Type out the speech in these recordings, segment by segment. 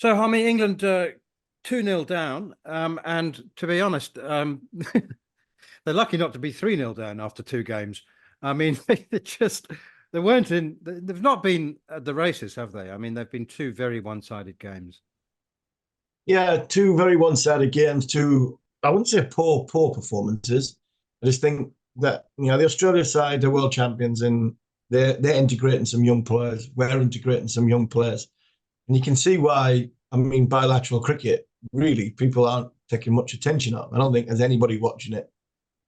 So, Harmy, England 2-0 down. And to be honest, they're lucky not to be 3-0 down after two games. I mean, they weren't they've not been at the races, have they? I mean, they've been two very one-sided games. Yeah, two very one-sided games. Two, I wouldn't say poor performances. I just think that the Australia side, they're world champions, and they're integrating some young players. We're integrating some young players, and you can see why. I mean, bilateral cricket, really, people aren't taking much attention of. I don't think there's anybody watching it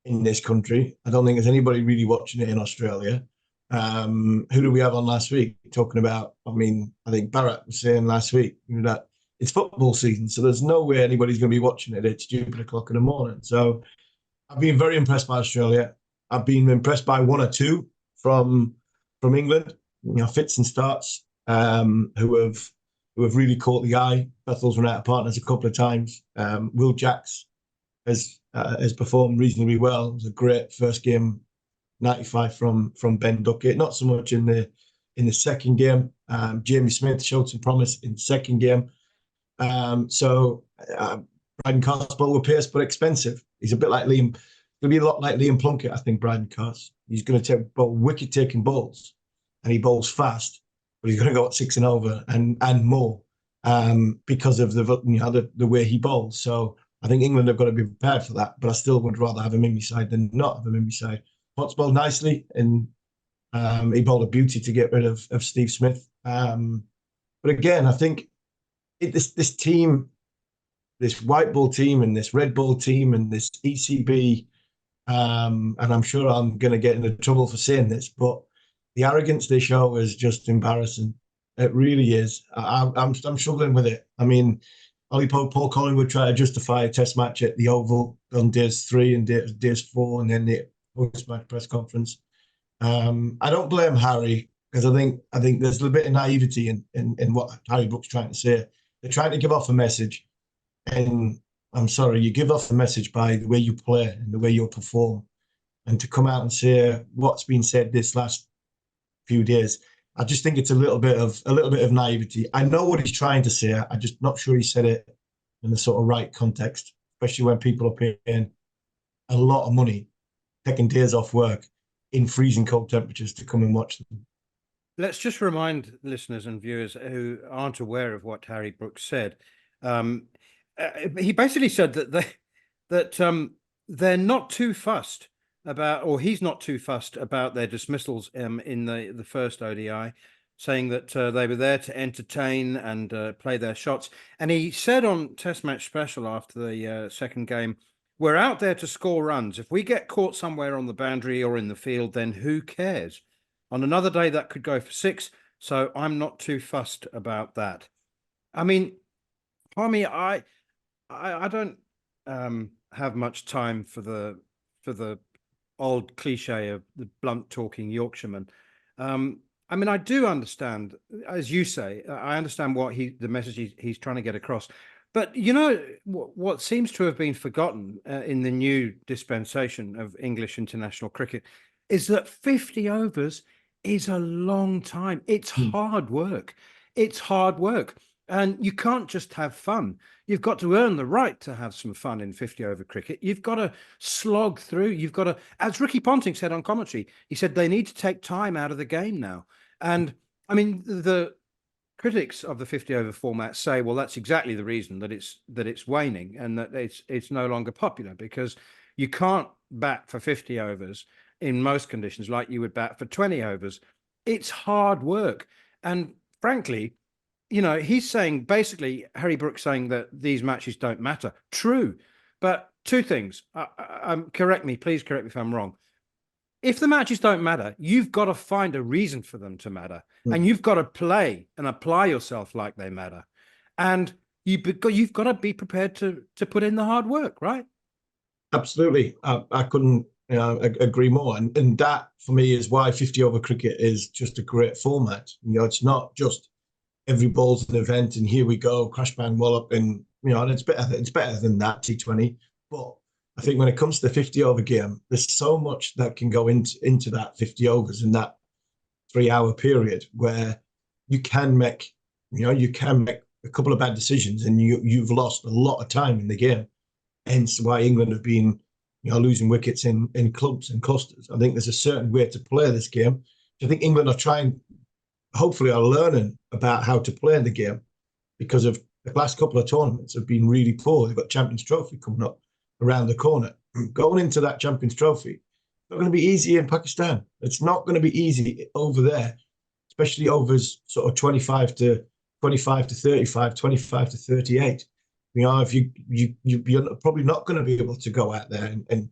in this country. I don't think there's anybody really watching it in Australia. Who do we have on last week talking about? I mean, I think Barrett was saying last week that it's football season, so there's no way anybody's going to be watching it at stupid o'clock in the morning. So I've been very impressed by Australia. I've been impressed by one or two from England. Fits and starts, who have really caught the eye. Bethel's run out of partners a couple of times. Will Jacks has performed reasonably well. It was a great first game, 95 from Ben Duckett. Not so much in the second game. Jamie Smith showed some promise in the second game. Bryden Carr's ball with pace, but expensive. He's a bit like Liam. Going to be a lot like Liam Plunkett, I think. Bryden Carr's. He's going to take wicket-taking balls, and he bowls fast, but he's going to go at 6 and over and more because of the way he bowls. So I think England have got to be prepared for that. But I still would rather have him in my side than not have him in my side. Potts bowled nicely, and he bowled a beauty to get rid of Steve Smith. But again, I think this team, this white ball team and this red ball team and this ECB, and I'm sure I'm going to get into trouble for saying this, but the arrogance they show is just embarrassing. It really is. I'm struggling with it. I mean, Paul Collingwood tried to justify a test match at the Oval on days 3 and days 4, and then the post-match press conference. I don't blame Harry, because I think there's a little bit of naivety in what Harry Brook's trying to say. They're trying to give off a message, and I'm sorry, you give off a message by the way you play and the way you perform, and to come out and say what's been said this last few days, I just think it's a little bit of naivety. I know what he's trying to say. I'm just not sure he said it in the sort of right context, especially when people are paying a lot of money, taking days off work in freezing cold temperatures to come and watch them. Let's just remind listeners and viewers who aren't aware of what Harry Brook said. He basically said that they're not too fussed about, or he's not too fussed about their dismissals in the first ODI, saying that they were there to entertain and play their shots. And he said on Test Match Special after the second game, "We're out there to score runs. If we get caught somewhere on the boundary or in the field, then who cares? On another day, that could go for 6. So I'm not too fussed about that." I mean, Harmy, I don't have much time for the old cliche of the blunt talking Yorkshireman. I mean, I do understand, as you say, I understand what the message he's trying to get across. But what seems to have been forgotten in the new dispensation of English international cricket is that 50 overs is a long time. It's hard work. It's hard work. And you can't just have fun. You've got to earn the right to have some fun in 50-over cricket. You've got to slog through. You've got to, as Ricky Ponting said on commentary, he said they need to take time out of the game now. And I mean, the critics of the 50-over format say, well, that's exactly the reason that it's waning and that it's no longer popular, because you can't bat for 50 overs in most conditions like you would bat for 20 overs. It's hard work. And frankly, he's saying, basically, Harry Brook saying that these matches don't matter. True. But two things. Please correct me if I'm wrong. If the matches don't matter, you've got to find a reason for them to matter. And you've got to play and apply yourself like they matter. And you've got to be prepared to put in the hard work, right? Absolutely. I couldn't agree more. And that, for me, is why 50-over cricket is just a great format. It's not just every ball's an event and here we go, crash, bang, wallop, and and it's better than that T20. But I think when it comes to the 50-over game, there's so much that can go into that 50 overs in that 3-hour period where you can make a couple of bad decisions and you've lost a lot of time in the game. Hence why England have been, losing wickets in clumps and clusters. I think there's a certain way to play this game. I think England are hopefully are learning about how to play the game, because of the last couple of tournaments have been really poor. They've got Champions Trophy coming up around the corner. Going into that Champions Trophy, it's not going to be easy in Pakistan. It's not going to be easy over there, especially overs sort of 25 to 35, 25 to 38. If you're probably not going to be able to go out there and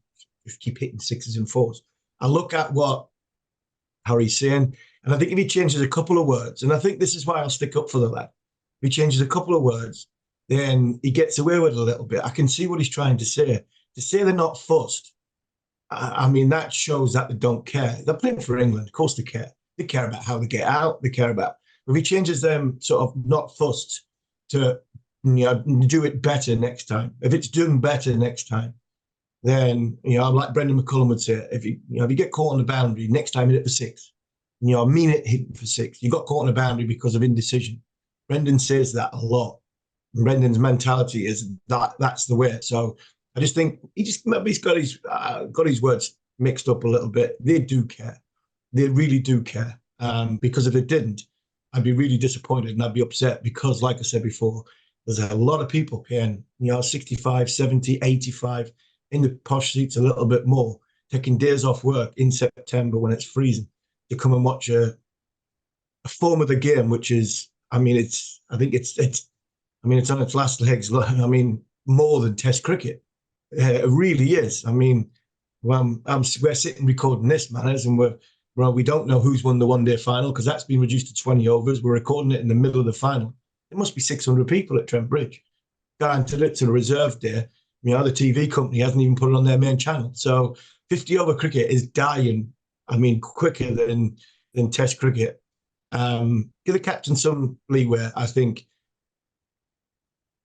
just keep hitting sixes and fours. I look at what Harry's saying, and I think if he changes a couple of words, and I think this is why I'll stick up for the lad. If he changes a couple of words, then he gets away with it a little bit. I can see what he's trying to say. To say they're not fussed, I mean, that shows that they don't care. They're playing for England. Of course they care. They care about how they get out. They care about... If he changes them sort of not fussed to do it better next time. If it's done better next time, then, like Brendan McCullum would say, if you get caught on the boundary, next time hit it for six. I mean it hitting for six. You got caught on the boundary because of indecision. Brendan says that a lot. And Brendan's mentality is that's the way. So I just think maybe he's got his words mixed up a little bit. They do care. They really do care. Because if they didn't, I'd be really disappointed and I'd be upset because, like I said before, there's a lot of people paying, 65, 70, 85 in the posh seats a little bit more, taking days off work in September when it's freezing to come and watch a form of the game, which is, it's on its last legs. More than Test cricket. It really is. We're sitting recording this, manners, and we don't know who's won the one-day final because that's been reduced to 20 overs. We're recording it in the middle of the final. There must be 600 people at Trent Bridge. Guaranteed it to the reserve day. The TV company hasn't even put it on their main channel. So 50-over cricket is dying, quicker than Test cricket. Give the captain some leeway, I think.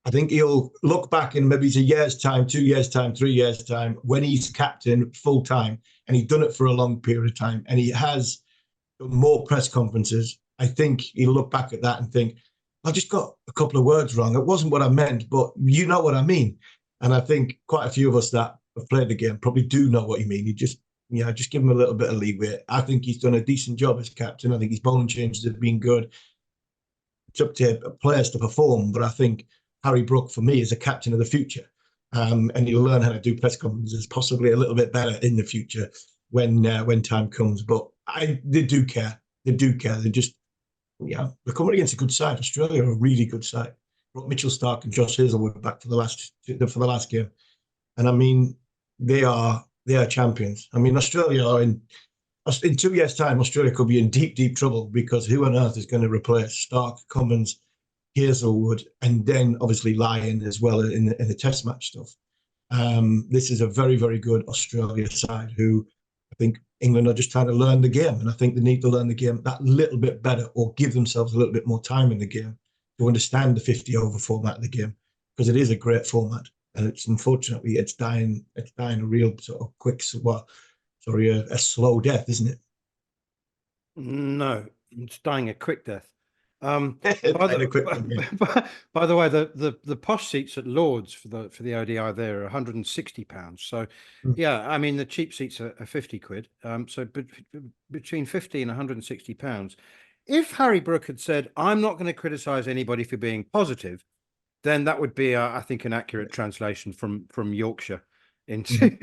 I think he'll look back in maybe it's a year's time, 2 years' time, 3 years' time, when he's captain full time, and he's done it for a long period of time, and he has done more press conferences. I think he'll look back at that and think, I just got a couple of words wrong. It wasn't what I meant, but you know what I mean. And I think quite a few of us that have played the game probably do know what you mean. You just give him a little bit of leeway. I think he's done a decent job as captain. I think his bowling changes have been good. It's up to players to perform, but I think Harry Brook, for me, is a captain of the future. And he'll learn how to do press conferences possibly a little bit better in the future when time comes. But they do care. They do care. They just, they're coming against a good side. Australia are a really good side. Brought Mitchell Stark and Josh Hazelwood back for the last game. And they are champions. Australia are in 2 years' time, Australia could be in deep, deep trouble because who on earth is going to replace Stark, Cummins, Hazelwood, and then obviously Lyon as well in the test match stuff. This is a very, very good Australia side who I think England are just trying to learn the game. And I think they need to learn the game that little bit better or give themselves a little bit more time in the game to understand the 50-over format of the game, because it is a great format. And unfortunately, it's dying a real sort of a slow death, isn't it? No, it's dying a quick death. By By the way, the posh seats at Lord's for the ODI there are £160. So the cheap seats are 50 quid. So between 50 and £160. If Harry Brook had said, "I'm not going to criticise anybody for being positive," then that would be, I think, an accurate translation from Yorkshire into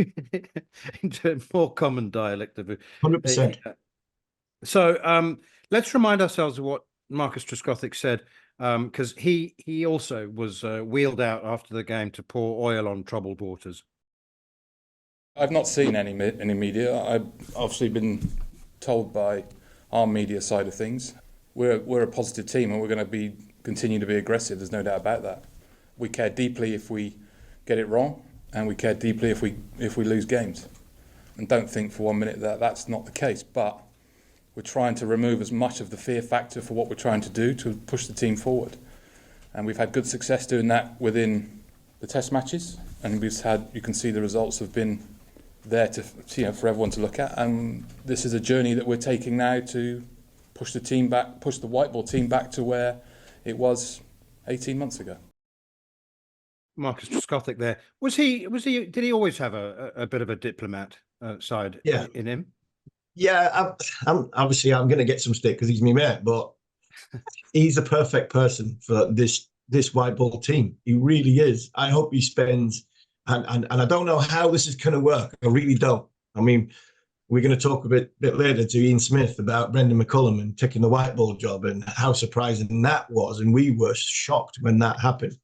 into a more common dialect of it. 100%. So let's remind ourselves of what Marcus Trescothick said, because he also was wheeled out after the game to pour oil on troubled waters. I've not seen any media. I've obviously been told by our media side of things. We're a positive team and we're going to continue to be aggressive. There's no doubt about that. We care deeply if we get it wrong, and we care deeply if we lose games. And don't think for 1 minute that that's not the case. But we're trying to remove as much of the fear factor for what we're trying to do to push the team forward. And we've had good success doing that within the test matches. And you can see the results have been there for everyone to look at. And this is a journey that we're taking now to push the team back, push the white ball team back to where it was 18 months ago. Marcus Trescothick there. Did he always have a bit of a diplomat side Yeah. in him? Yeah, I'm obviously I'm going to get some stick because he's my mate, but he's the perfect person for this white ball team. He really is. I hope he spends, and I don't know how this is going to work. I really don't. I mean, we're going to talk a bit later to Ian Smith about Brendan McCullum and taking the white ball job and how surprising that was, and we were shocked when that happened.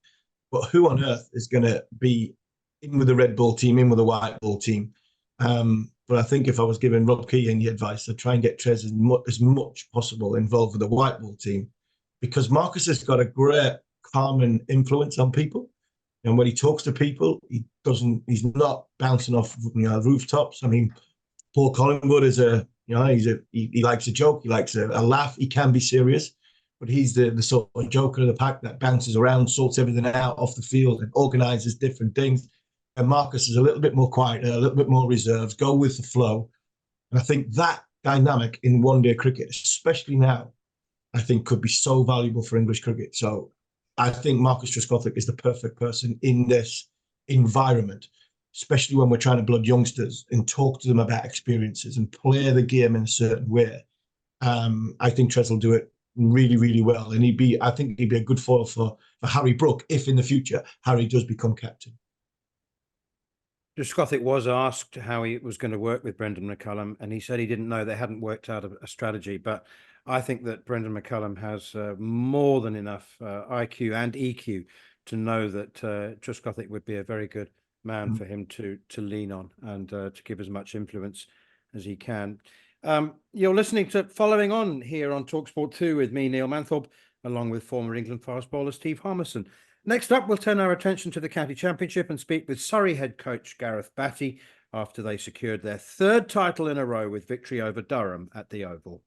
But who on earth is going to be in with the red ball team, in with the white ball team? But I think if I was giving Rob Key any advice, I'd try and get Trez as much possible involved with the white ball team, because Marcus has got a great calming influence on people. And when he talks to people, he's not bouncing off rooftops. I mean, Paul Collingwood is he likes a joke, he likes a laugh, he can be serious, but he's the sort of joker of the pack that bounces around, sorts everything out off the field and organises different things. And Marcus is a little bit more quiet, a little bit more reserved, go with the flow. And I think that dynamic in one-day cricket, especially now, I think could be so valuable for English cricket. So I think Marcus Trescothick is the perfect person in this environment, especially when we're trying to blood youngsters and talk to them about experiences and play the game in a certain way. I think Trez will do it really, really well. And I think he'd be a good foil for Harry Brook if in the future Harry does become captain. Trescothick was asked how he was going to work with Brendan McCullum, and he said he didn't know. They hadn't worked out a strategy. But I think that Brendan McCullum has more than enough IQ and EQ to know that Trescothick would be a very good man for him to lean on and to give as much influence as he can. You're listening to Following On here on talkSPORT 2 with me, Neil Manthorp, along with former England fast bowler Steve Harmison. Next up, we'll turn our attention to the County Championship and speak with Surrey head coach Gareth Batty after they secured their third title in a row with victory over Durham at the Oval.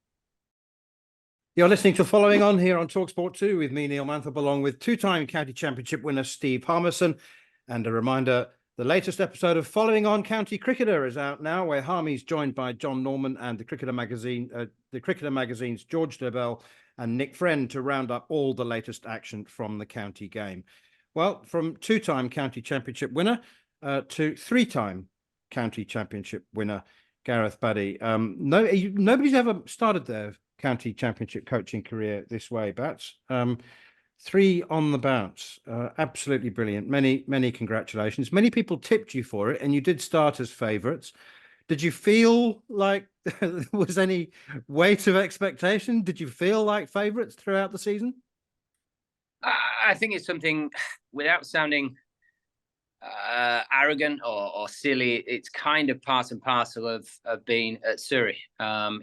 You're listening to Following On here on talkSPORT 2 with me, Neil Manthorp, along with two-time County Championship winner Steve Harmison. And a reminder, the latest episode of Following On County Cricketer is out now, where Harmy's joined by John Norman and the Cricketer magazine's George Dobell and Nick Friend to round up all the latest action from the county game. Well, from two-time County Championship winner to three-time County Championship winner, Gareth Batty. Nobody's ever started their County Championship coaching career this way, Bats. 3 on the bounce. Absolutely brilliant. Many congratulations. Many people tipped you for it, and you did start as favourites. Did you feel like there was any weight of expectation? Did you feel like favourites throughout the season? I think it's something, without sounding arrogant or silly, it's kind of part and parcel of being at Surrey.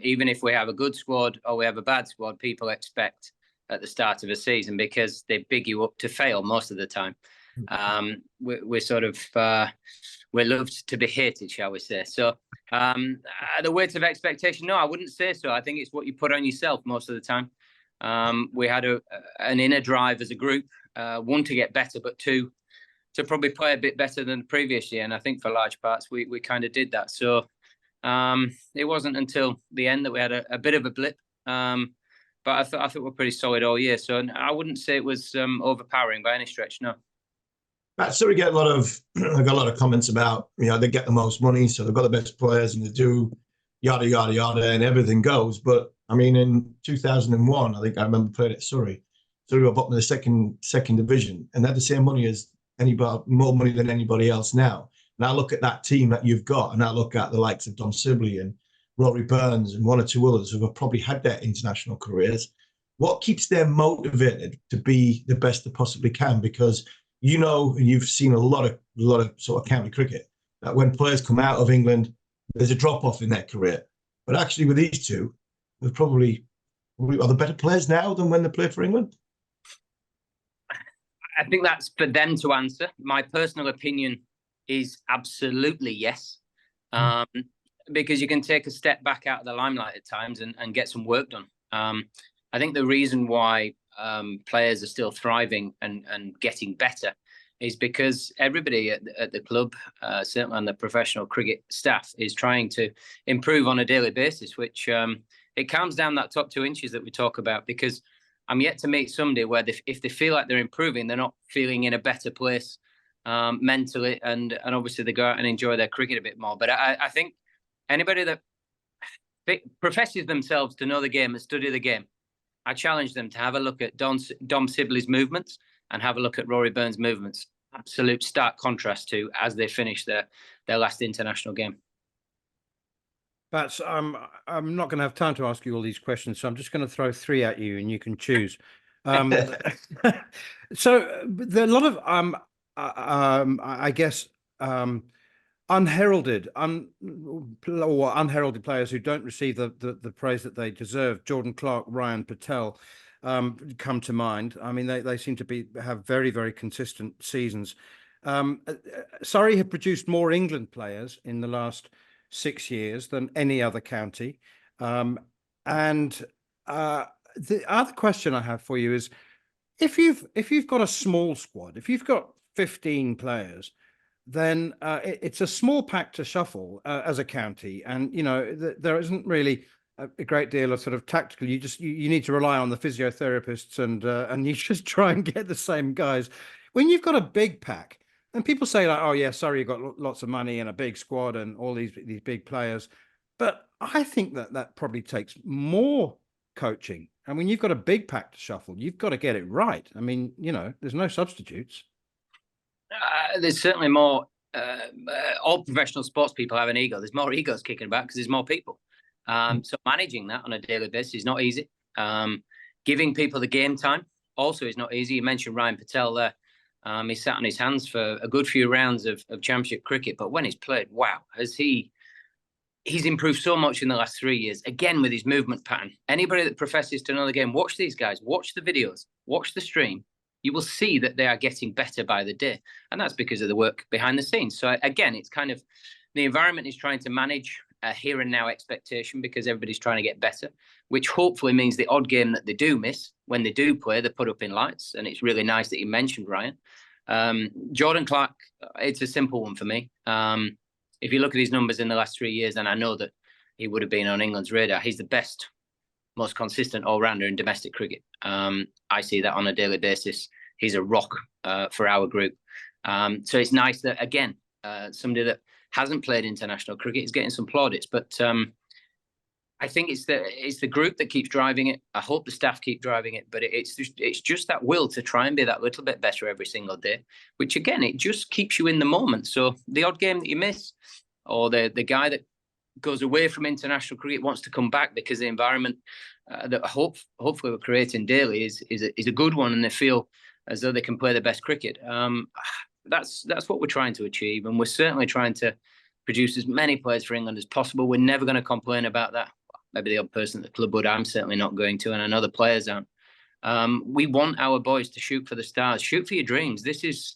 Even if we have a good squad or we have a bad squad, people expect at the start of a season because they big you up to fail most of the time. We're sort of we're loved to be hated, shall we say? So the weight of expectation, no, I wouldn't say so. I think it's what you put on yourself most of the time. We had an inner drive as a group, one to get better, but two to probably play a bit better than the previous year. And I think for large parts we kind of did that. So it wasn't until the end that we had a bit of a blip. But I thought we're pretty solid all year. So I wouldn't say it was overpowering by any stretch, no. So we get I got a lot of comments about, they get the most money, so they've got the best players and they do yada, yada, yada, and everything goes. But I mean, in 2001, I think I remember playing at Surrey. Surrey were bottom of the second division, and they had the same money as anybody, more money than anybody else now. And I look at that team that you've got, and I look at the likes of Don Sibley and Rory Burns and one or two others who have probably had their international careers. What keeps them motivated to be the best they possibly can? Because and you've seen a lot of sort of county cricket, that when players come out of England, there's a drop-off in their career. But actually with these two, they're probably are the better players now than when they played for England? I think that's for them to answer. My personal opinion is absolutely yes. Because you can take a step back out of the limelight at times and get some work done. I think the reason why players are still thriving and getting better is because everybody at the club, certainly on the professional cricket staff, is trying to improve on a daily basis, which it calms down that top 2 inches that we talk about, because I'm yet to meet somebody where if they feel like they're improving, they're not feeling in a better place mentally, and obviously they go out and enjoy their cricket a bit more. But I think anybody that professes themselves to know the game and study the game, I challenge them to have a look at Dom Sibley's movements and have a look at Rory Burns' movements. Absolute stark contrast to as they finish their last international game. But I'm not going to have time to ask you all these questions, so I'm just going to throw 3 at you, and you can choose. So there are a lot of I guess unheralded players who don't receive the praise that they deserve. Jordan Clark, Ryan Patel come to mind. I mean, they seem to have very, very consistent seasons. Surrey have produced more England players in the last 6 years than any other county. And the other question I have for you is, if you've got a small squad, if you've got 15 players, then it's a small pack to shuffle as a county, and there isn't really a great deal of sort of tactical. You need to rely on the physiotherapists, and you just try and get the same guys. When you've got a big pack, and people say like, oh yeah, sorry, you've got lots of money and a big squad and all these big players, but I think that probably takes more coaching. And when you've got a big pack to shuffle, you've got to get it right. I mean, there's no substitutes. There's certainly more. All professional sports people have an ego. There's more egos kicking about because there's more people. So managing that on a daily basis is not easy. Giving people the game time also is not easy. You mentioned Ryan Patel there. He sat on his hands for a good few rounds of championship cricket, but when he's played, wow, he's improved so much in the last 3 years, again, with his movement pattern. Anybody that professes to know the game, watch these guys, watch the videos, watch the stream. You will see that they are getting better by the day. And that's because of the work behind the scenes. So again, it's kind of, the environment is trying to manage a here and now expectation because everybody's trying to get better, which hopefully means the odd game that they do miss, when they do play, they put up in lights. And it's really nice that you mentioned Ryan. Jordan Clark, it's a simple one for me. If you look at his numbers in the last 3 years, and I know that he would have been on England's radar, he's the best, most consistent all-rounder in domestic cricket. I see that on a daily basis. He's a rock for our group. So it's nice that, again, somebody that hasn't played international cricket is getting some plaudits. But I think it's the group that keeps driving it. I hope the staff keep driving it. But it's just that will to try and be that little bit better every single day, which, again, it just keeps you in the moment. So the odd game that you miss, or the guy that goes away from international cricket wants to come back because the environment that hopefully we're creating daily is a good one, and they feel as though they can play the best cricket. That's what we're trying to achieve, and we're certainly trying to produce as many players for England as possible. We're never going to complain about that. Maybe the odd person at the club would. I'm certainly not going to, and I know the players aren't. We want our boys to shoot for the stars, shoot for your dreams. This is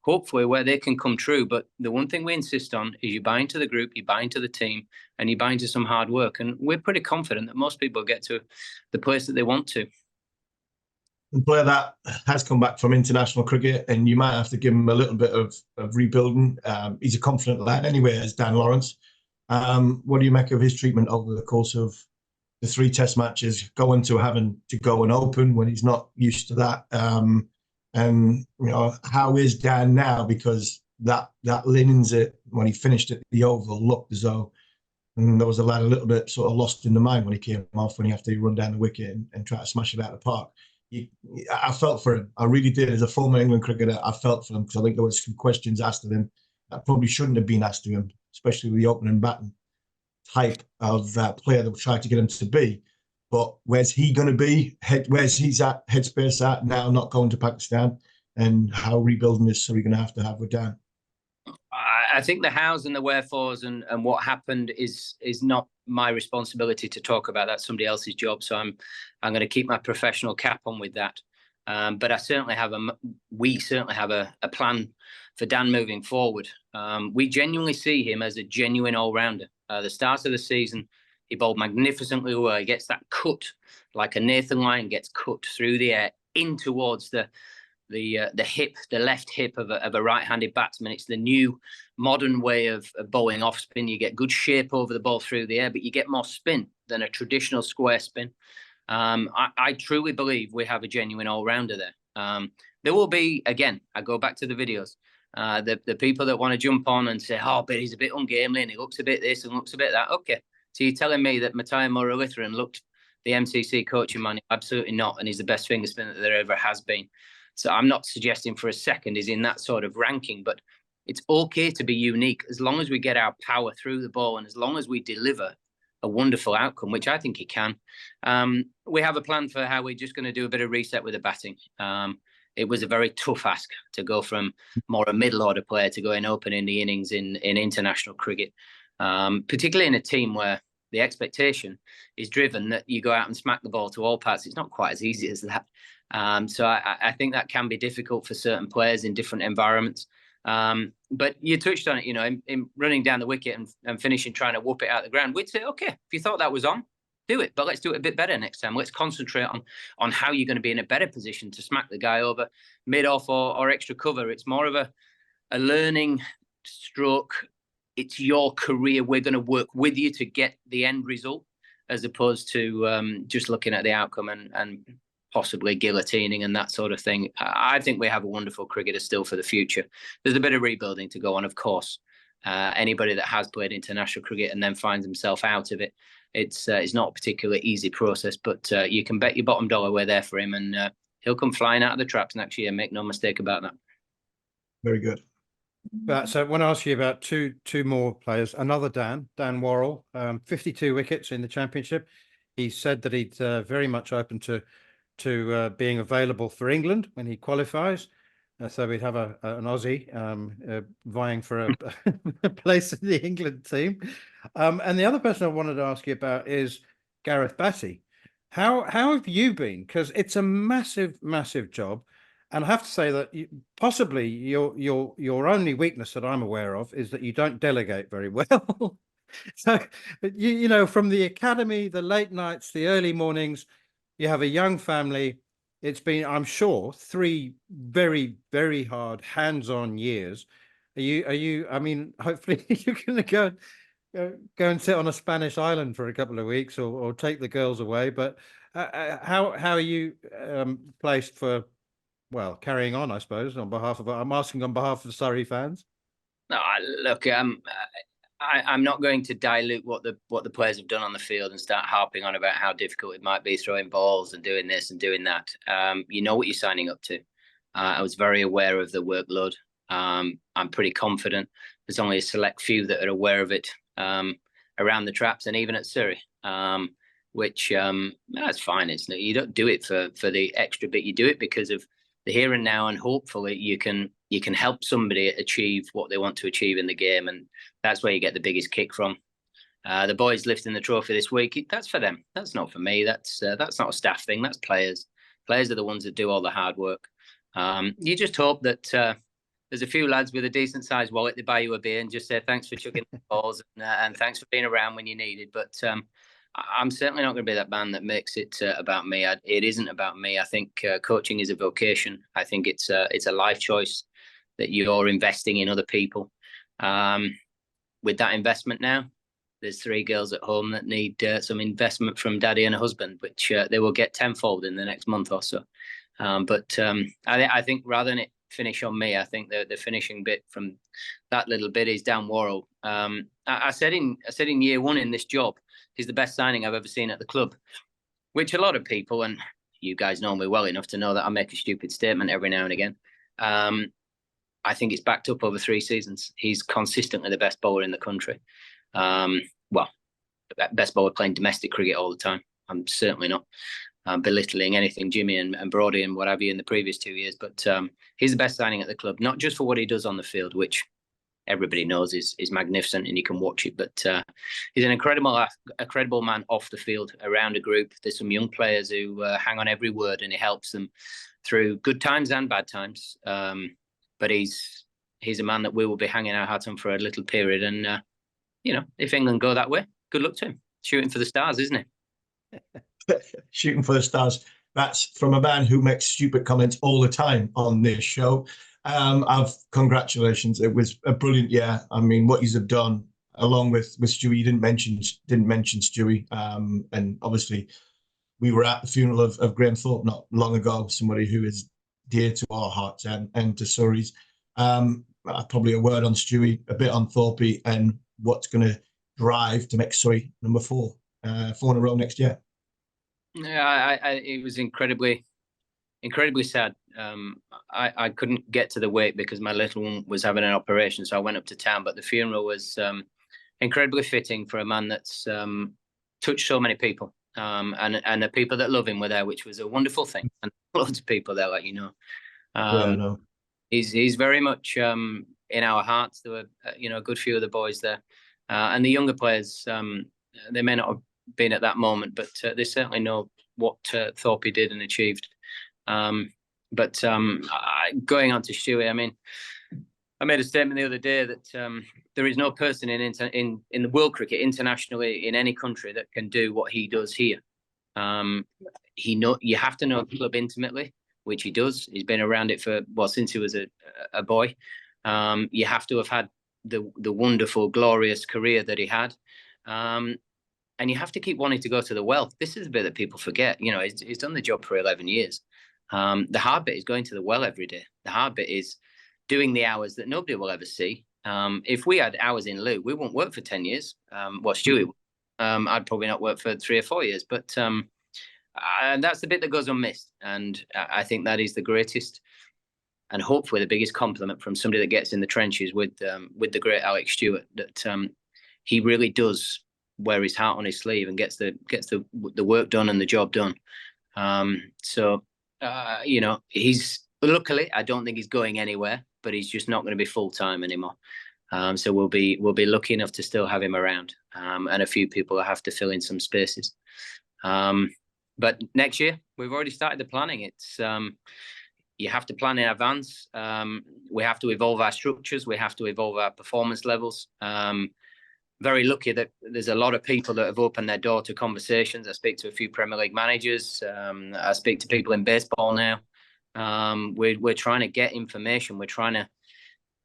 hopefully where they can come true. But the one thing we insist on is you buy into the group, you buy into the team, and you buy into some hard work. And we're pretty confident that most people get to the place that they want to. A player that has come back from international cricket, and you might have to give him a little bit of rebuilding. He's a confident lad anyway, as Dan Lawrence. What do you make of his treatment over the course of the 3 test matches, going to having to go and open when he's not used to that? And how is Dan now? Because that Linens when he finished at the Oval looked as though there was a lad a little bit sort of lost in the mind when he came off, when he had to run down the wicket and try to smash it out of the park. I felt for him. I really did. As a former England cricketer, I felt for him, because I think there was some questions asked of him that probably shouldn't have been asked to him, especially with the opening batting type of player that we tried to get him to be. But where's he going to be? Where's his headspace at now, not going to Pakistan? And how rebuilding is Surrey going to have with Dan? I think the hows and the wherefores and what happened is not my responsibility to talk about. That's somebody else's job. So I'm going to keep my professional cap on with that. But we certainly have a plan for Dan moving forward. We genuinely see him as a genuine all-rounder. The start of the season, he bowled magnificently well. He gets that cut like a Nathan Lyon gets cut through the air in towards the hip, the left hip of a right-handed batsman. It's the new modern way of bowling off spin. You get good shape over the ball through the air, but you get more spin than a traditional square spin. I truly believe we have a genuine all-rounder there. There will be, again, I go back to the videos, the people that want to jump on and say, oh, but he's a bit ungainly and he looks a bit this and looks a bit that. Okay, so you're telling me that Matthias Muralitharan looked the MCC coaching man? Absolutely not, and he's the best finger spinner that there ever has been. So I'm not suggesting for a second he's in that sort of ranking, but it's okay to be unique as long as we get our power through the ball and as long as we deliver a wonderful outcome, which I think he can. We have a plan for how we're just going to do a bit of reset with the batting. It was a very tough ask to go from more a middle order player to going opening the innings in international cricket, particularly in a team where the expectation is driven that you go out and smack the ball to all parts. It's not quite as easy as that. So I think that can be difficult for certain players in different environments. But you touched on it, you know, in running down the wicket and finishing, trying to whoop it out the ground. We'd say, okay, if you thought that was on, do it, but let's do it a bit better next time. Let's concentrate on how you're going to be in a better position to smack the guy over mid-off or extra cover. It's more of a learning stroke. It's your career. We're going to work with you to get the end result, as opposed to just looking at the outcome and possibly guillotining and that sort of thing. I think we have a wonderful cricketer still for the future. There's a bit of rebuilding to go on, of course. Anybody that has played international cricket and then finds himself out of it, it's not a particularly easy process, but you can bet your bottom dollar we're there for him, and he'll come flying out of the traps next year. Make no mistake about that. Very good. But so I want to ask you about two more players. Another Dan Worrell, 52 wickets in the championship. He said that he's very much open to being available for England when he qualifies. So we'd have an Aussie vying for a place in the England team. And the other person I wanted to ask you about is Gareth Batty. How have you been? Because it's a massive, massive job. And I have to say that possibly your only weakness that I'm aware of is that you don't delegate very well. So, you know, from the academy, the late nights, the early mornings, you have a young family. It's been, I'm sure, 3 very, very hard hands-on years. Are you, I mean, hopefully you're going to go and sit on a Spanish island for a couple of weeks or take the girls away. But how are you placed for, well, carrying on, I suppose, on behalf of, I'm asking on behalf of Surrey fans? No, look, I'm not going to dilute what the players have done on the field and start harping on about how difficult it might be throwing balls and doing this and doing that. You know what you're signing up to. I was very aware of the workload. I'm pretty confident there's only a select few that are aware of it around the traps and even at Surrey, which that's fine. You don't do it for the extra bit. You do it because of the here and now, and hopefully you can help somebody achieve what they want to achieve in the game, and that's where you get the biggest kick from. The boys lifting the trophy this week, that's for them. That's not for me. That's not a staff thing. That's players. Players are the ones that do all the hard work. You just hope that there's a few lads with a decent sized wallet to buy you a beer and just say thanks for chucking the balls and thanks for being around when you needed. But I'm certainly not going to be that man that makes it about me. It isn't about me. I think coaching is a vocation. I think it's a life choice that you're investing in other people. With that investment now, there's 3 girls at home that need some investment from daddy and a husband, which they will get tenfold in the next month or so. But I think rather than it finish on me, I think the finishing bit from that little bit is Dan Worrell. I said in year 1 in this job, he's the best signing I've ever seen at the club, which a lot of people, and you guys know me well enough to know that I make a stupid statement every now and again. I think it's backed up over 3 seasons. He's consistently the best bowler in the country. Well, best bowler playing domestic cricket all the time. I'm certainly not belittling anything Jimmy and Brody and what have you in the previous 2 years, but he's the best signing at the club, not just for what he does on the field, which everybody knows is magnificent and you can watch it, but he's an incredible man off the field around a group. There's some young players who hang on every word and he helps them through good times and bad times. But he's a man that we will be hanging our hat on for a little period. And, you know, if England go that way, good luck to him. Shooting for the stars, isn't it? Shooting for the stars. That's from a man who makes stupid comments all the time on this show. Congratulations. It was a brilliant year. I mean, what you've done along with Stewie, you didn't mention Stewie. And obviously we were at the funeral of Graham Thorpe not long ago, somebody who is dear to our hearts and to Surrey's. Probably a word on Stewie, a bit on Thorpe, and what's going to drive to make Surrey number 4 in a row next year. Yeah, it was incredibly sad. I couldn't get to the wake because my little one was having an operation, so I went up to town. But the funeral was incredibly fitting for a man that's touched so many people, and the people that love him were there, which was a wonderful thing. And loads of people there, like I know. He's very much in our hearts. There were a good few of the boys there, and the younger players. They may not have been at that moment, but they certainly know what Thorpe did and achieved. But going on to Stewie, I mean, I made a statement the other day that there is no person in the world cricket internationally in any country that can do what he does here. You have to know the club intimately, which he does. He's been around it since he was a boy. You have to have had the wonderful, glorious career that he had. And you have to keep wanting to go to the well. This is a bit that people forget. He's done the job for 11 years. The hard bit is going to the well every day. The hard bit is doing the hours that nobody will ever see. If we had hours in lieu, we wouldn't work for 10 years. Stewie, I'd probably not work for 3 or 4 years. But that's the bit that goes unmissed. And I think that is the greatest and hopefully the biggest compliment from somebody that gets in the trenches with the great Alec Stewart, that he really does wear his heart on his sleeve and gets the work done and the job done. He's luckily, I don't think he's going anywhere, but he's just not going to be full time anymore. So we'll be lucky enough to still have him around, and a few people will have to fill in some spaces. But next year we've already started the planning. It's you have to plan in advance. We have to evolve our structures. We have to evolve our performance levels. Very lucky that there's a lot of people that have opened their door to conversations. I speak to a few Premier League managers. I speak to people in baseball now. We're trying to get information. We're trying to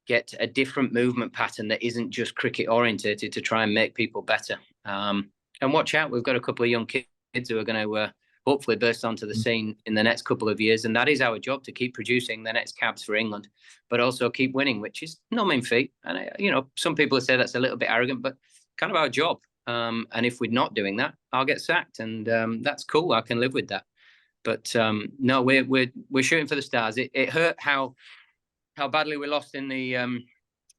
get a different movement pattern that isn't just cricket orientated to try and make people better. And watch out, we've got a couple of young kids who are going to hopefully burst onto the scene in the next couple of years. And that is our job, to keep producing the next cabs for England, but also keep winning, which is no mean feat. And, some people say that's a little bit arrogant, but kind of our job. And if we're not doing that, I'll get sacked. And that's cool. I can live with that. But no, we're shooting for the stars. It hurt how badly we lost in the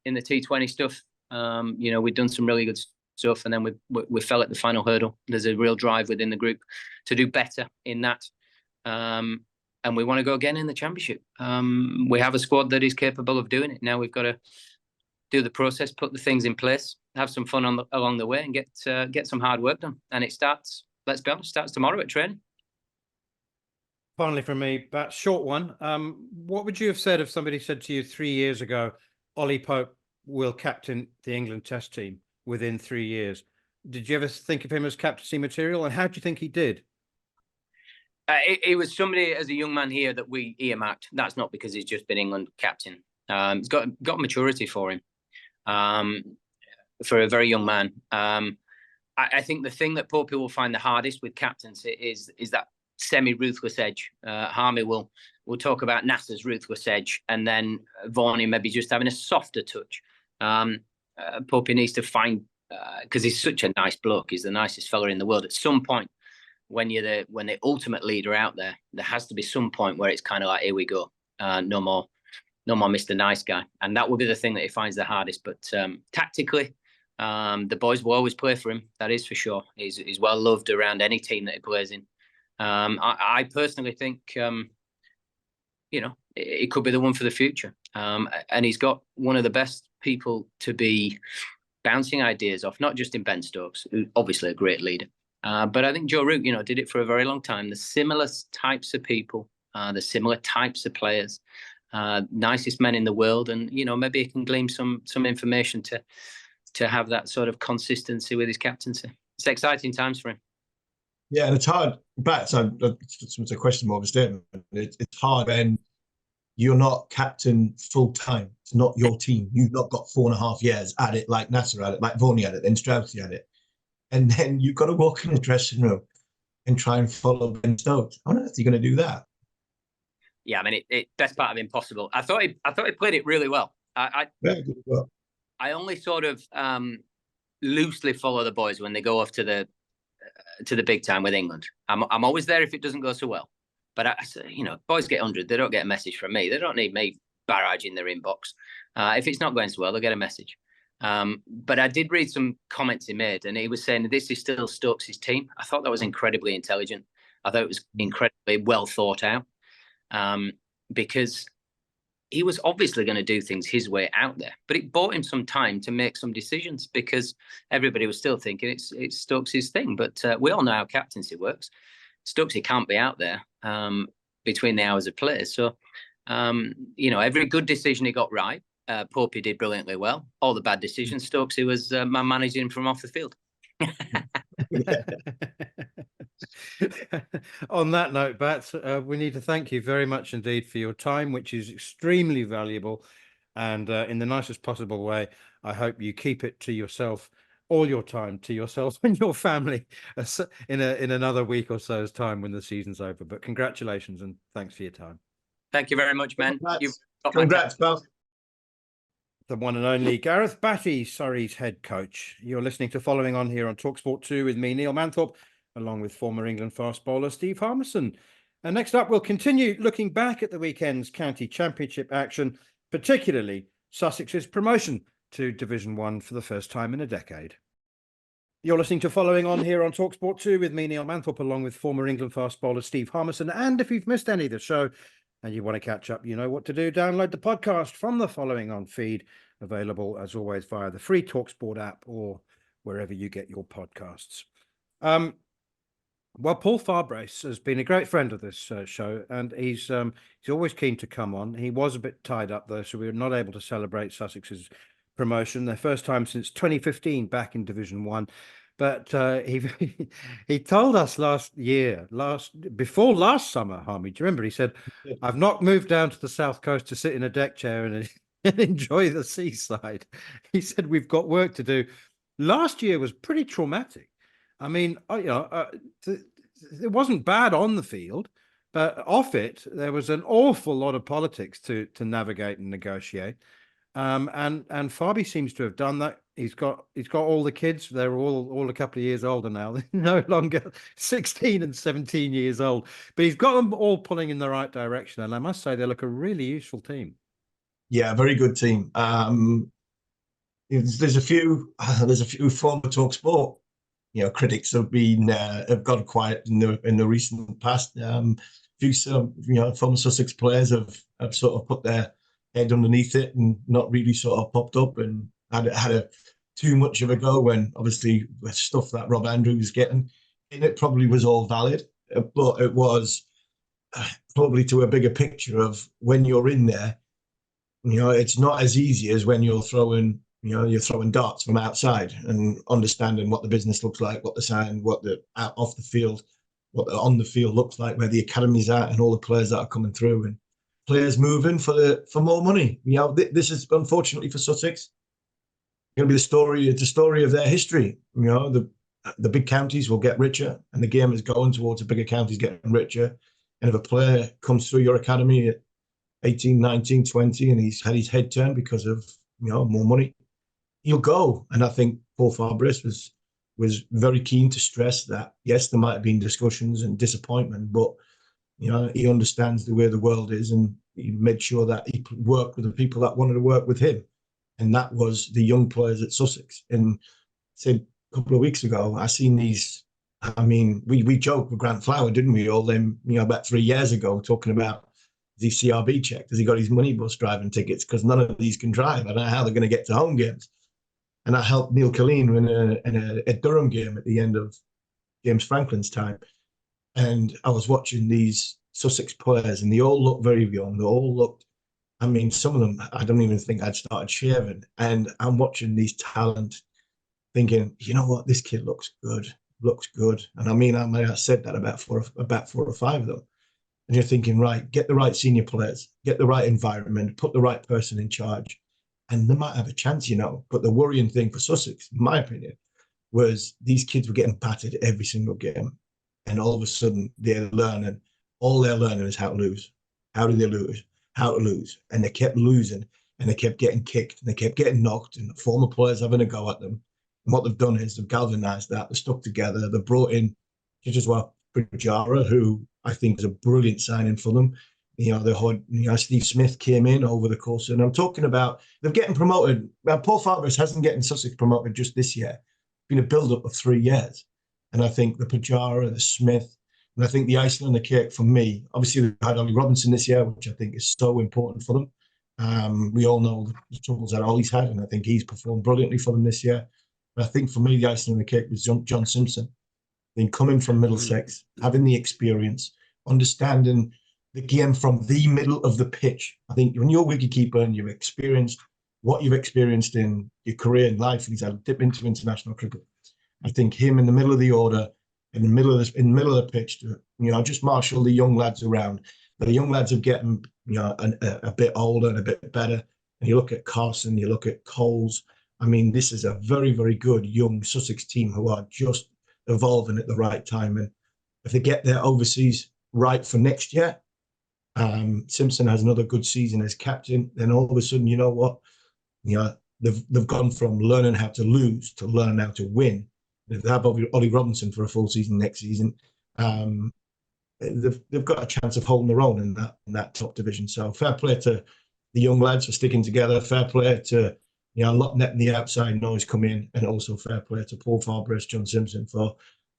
T20 stuff. We'd done some really good stuff, and then we fell at the final hurdle. There's a real drive within the group to do better in that, and we want to go again in the championship. We have a squad that is capable of doing it. Now we've got to do the process, put the things in place, have some fun along the way, and get some hard work done. And it starts, let's be honest, starts tomorrow at training. Finally from me, Bat, short one. What would you have said if somebody said to you 3 years ago, Ollie Pope will captain the England Test team within 3 years? Did you ever think of him as captaincy material, and how do you think he did? It was somebody as a young man here that we earmarked. That's not because he's just been England captain. He's got maturity for him, for a very young man. I think the thing that poor people will find the hardest with captaincy is that semi-ruthless edge. Harmy will talk about Nasser's ruthless edge, and then Varney maybe just having a softer touch. Pope needs to find, because he's such a nice bloke, he's the nicest fella in the world. At some point, when the ultimate leader out there has to be some point where it's kind of like, here we go, no more Mr. Nice Guy, and that will be the thing that he finds the hardest. But tactically, the boys will always play for him. That is for sure. He's well loved around any team that he plays in. I personally think, it could be the one for the future. And he's got one of the best people to be bouncing ideas off, not just in Ben Stokes, who's obviously a great leader, but I think Joe Root, did it for a very long time. The similar types of people, the similar types of players, nicest men in the world, and maybe he can glean some information to have that sort of consistency with his captaincy. It's exciting times for him. Yeah, and it's hard. But it's a question more of a statement. It's hard when you're not captain full time. It's not your team. You've not got 4.5 years at it, like Nasser had it, like Varney had it, then Strauss had it, and then you've got to walk in the dressing room and try and follow Ben Stokes. How on earth are you going to do that? Yeah, I mean, it best part of impossible. I thought he played it really well. Very good work. I only sort of loosely follow the boys when they go off to the big time with England. I'm always there if it doesn't go so well. But boys get 100, they don't get a message from me. They don't need me barraging their inbox. If it's not going so well, they'll get a message. But I did read some comments he made, and he was saying that this is still Stokes' team. I thought that was incredibly intelligent. I thought it was incredibly well thought out, because he was obviously going to do things his way out there, but it bought him some time to make some decisions because everybody was still thinking it's Stokes' thing. But we all know how captaincy works. Stokes can't be out there between the hours of play. So, every good decision he got right. Popey did brilliantly well. All the bad decisions, Stokes was managing from off the field. On that note, Bats, we need to thank you very much indeed for your time, which is extremely valuable. And in the nicest possible way, I hope you keep it to yourself, all your time to yourself and your family in another week or so's time when the season's over. But congratulations and thanks for your time. Thank you very much, man. Congrats, pal. The one and only Gareth Batty, Surrey's head coach. You're listening to Following On here on talkSPORT 2 with me, Neil Manthorp, along with former England fast bowler Steve Harmison. And next up, we'll continue looking back at the weekend's county championship action, particularly Sussex's promotion to Division 1 for the first time in a decade. You're listening to Following On here on talkSPORT 2 with me, Neil Manthorp, along with former England fast bowler Steve Harmison. And if you've missed any of the show and you want to catch up, you know what to do. Download the podcast from the Following On feed, available as always via the free talkSPORT app or wherever you get your podcasts. Well, Paul Farbrace has been a great friend of this show, and he's always keen to come on. He was a bit tied up though, so we were not able to celebrate Sussex's promotion, their first time since 2015 back in Division 1. But he told us before last summer, Harmy, do you remember? He said, "I've not moved down to the south coast to sit in a deck chair and enjoy the seaside." He said, "We've got work to do." Last year was pretty traumatic. I mean, it wasn't bad on the field, but off it, there was an awful lot of politics to navigate and negotiate. And Farby seems to have done that. He's got all the kids. They're all a couple of years older now. They're no longer 16 and 17 years old, but he's got them all pulling in the right direction. And I must say, they look a really useful team. Yeah, very good team. There's a few former talkSPORT, critics have gone quiet in the recent past. Former Sussex players have sort of put their head underneath it and not really sort of popped up and had too much of a go when obviously with stuff that Rob Andrews was getting, and it probably was all valid, but it was probably to a bigger picture of when you're in there. It's not as easy as when you're throwing darts from outside and understanding what the business looks like, what the sign, what the off the field, what the on the field looks like, where the academy's at, and all the players that are coming through and players moving for more money. This is unfortunately for Sussex going to be the story of their history. The big counties will get richer, and the game is going towards the bigger counties getting richer. And if a player comes through your academy at 18, 19, 20, and he's had his head turned because of more money, he'll go. And I think Paul Farbrace was very keen to stress that, yes, there might have been discussions and disappointment, but he understands the way the world is, and he made sure that he worked with the people that wanted to work with him. And that was the young players at Sussex. And said a couple of weeks ago, I seen these. I mean, we joked with Grant Flower, didn't we? All them, about 3 years ago, talking about the CRB checked. Has he got his minibus driving tickets? Because none of these can drive. I don't know how they're going to get to home games. And I helped Neil Killeen in a Durham game at the end of James Franklin's time. And I was watching these Sussex players, and they all looked very young. They all looked, some of them, I don't even think I'd started shaving. And I'm watching these talent thinking, you know what, this kid looks good. And I said that about four or five of them. And you're thinking, right, get the right senior players, get the right environment, put the right person in charge, and they might have a chance, But the worrying thing for Sussex, in my opinion, was these kids were getting battered every single game. and all of a sudden they're learning. All they're learning is how to lose. How do they lose? How to lose. And they kept losing, and they kept getting kicked, and they kept getting knocked, and the former players having a go at them. And what they've done is they've galvanised that. They've stuck together. They've brought in just as well Pujara, who I think is a brilliant signing for them. They had, Steve Smith came in over the course, and I'm talking about they're getting promoted. Well, Paul Farberis hasn't getting Sussex promoted just this year. It's been a build-up of 3 years. And I think the Pujara, the Smith, and I think the icing on the cake for me, obviously they had Ollie Robinson this year, which I think is so important for them. We all know the troubles that Ollie's had, and I think he's performed brilliantly for them this year. But I think for me, the icing on the cake was John Simpson. I think coming from Middlesex, having the experience, understanding the game from the middle of the pitch. I think when you're a wicketkeeper and you've experienced what you've experienced in your career in life, and he's had a dip into international cricket, I think him in the middle of the order, in the middle of the pitch, to just marshal the young lads around. But the young lads are getting a bit older and a bit better. And you look at Carson, you look at Coles. I mean, this is a very, very good young Sussex team who are just evolving at the right time. And if they get their overseas right for next year, Simpson has another good season as captain, then all of a sudden, you know what? They've gone from learning how to lose to learning how to win. If they have Ollie Robinson for a full season next season, they've got a chance of holding their own in that top division. So fair play to the young lads for sticking together. Fair play to not letting the outside noise come in, and also fair play to Paul Farberis, John Simpson for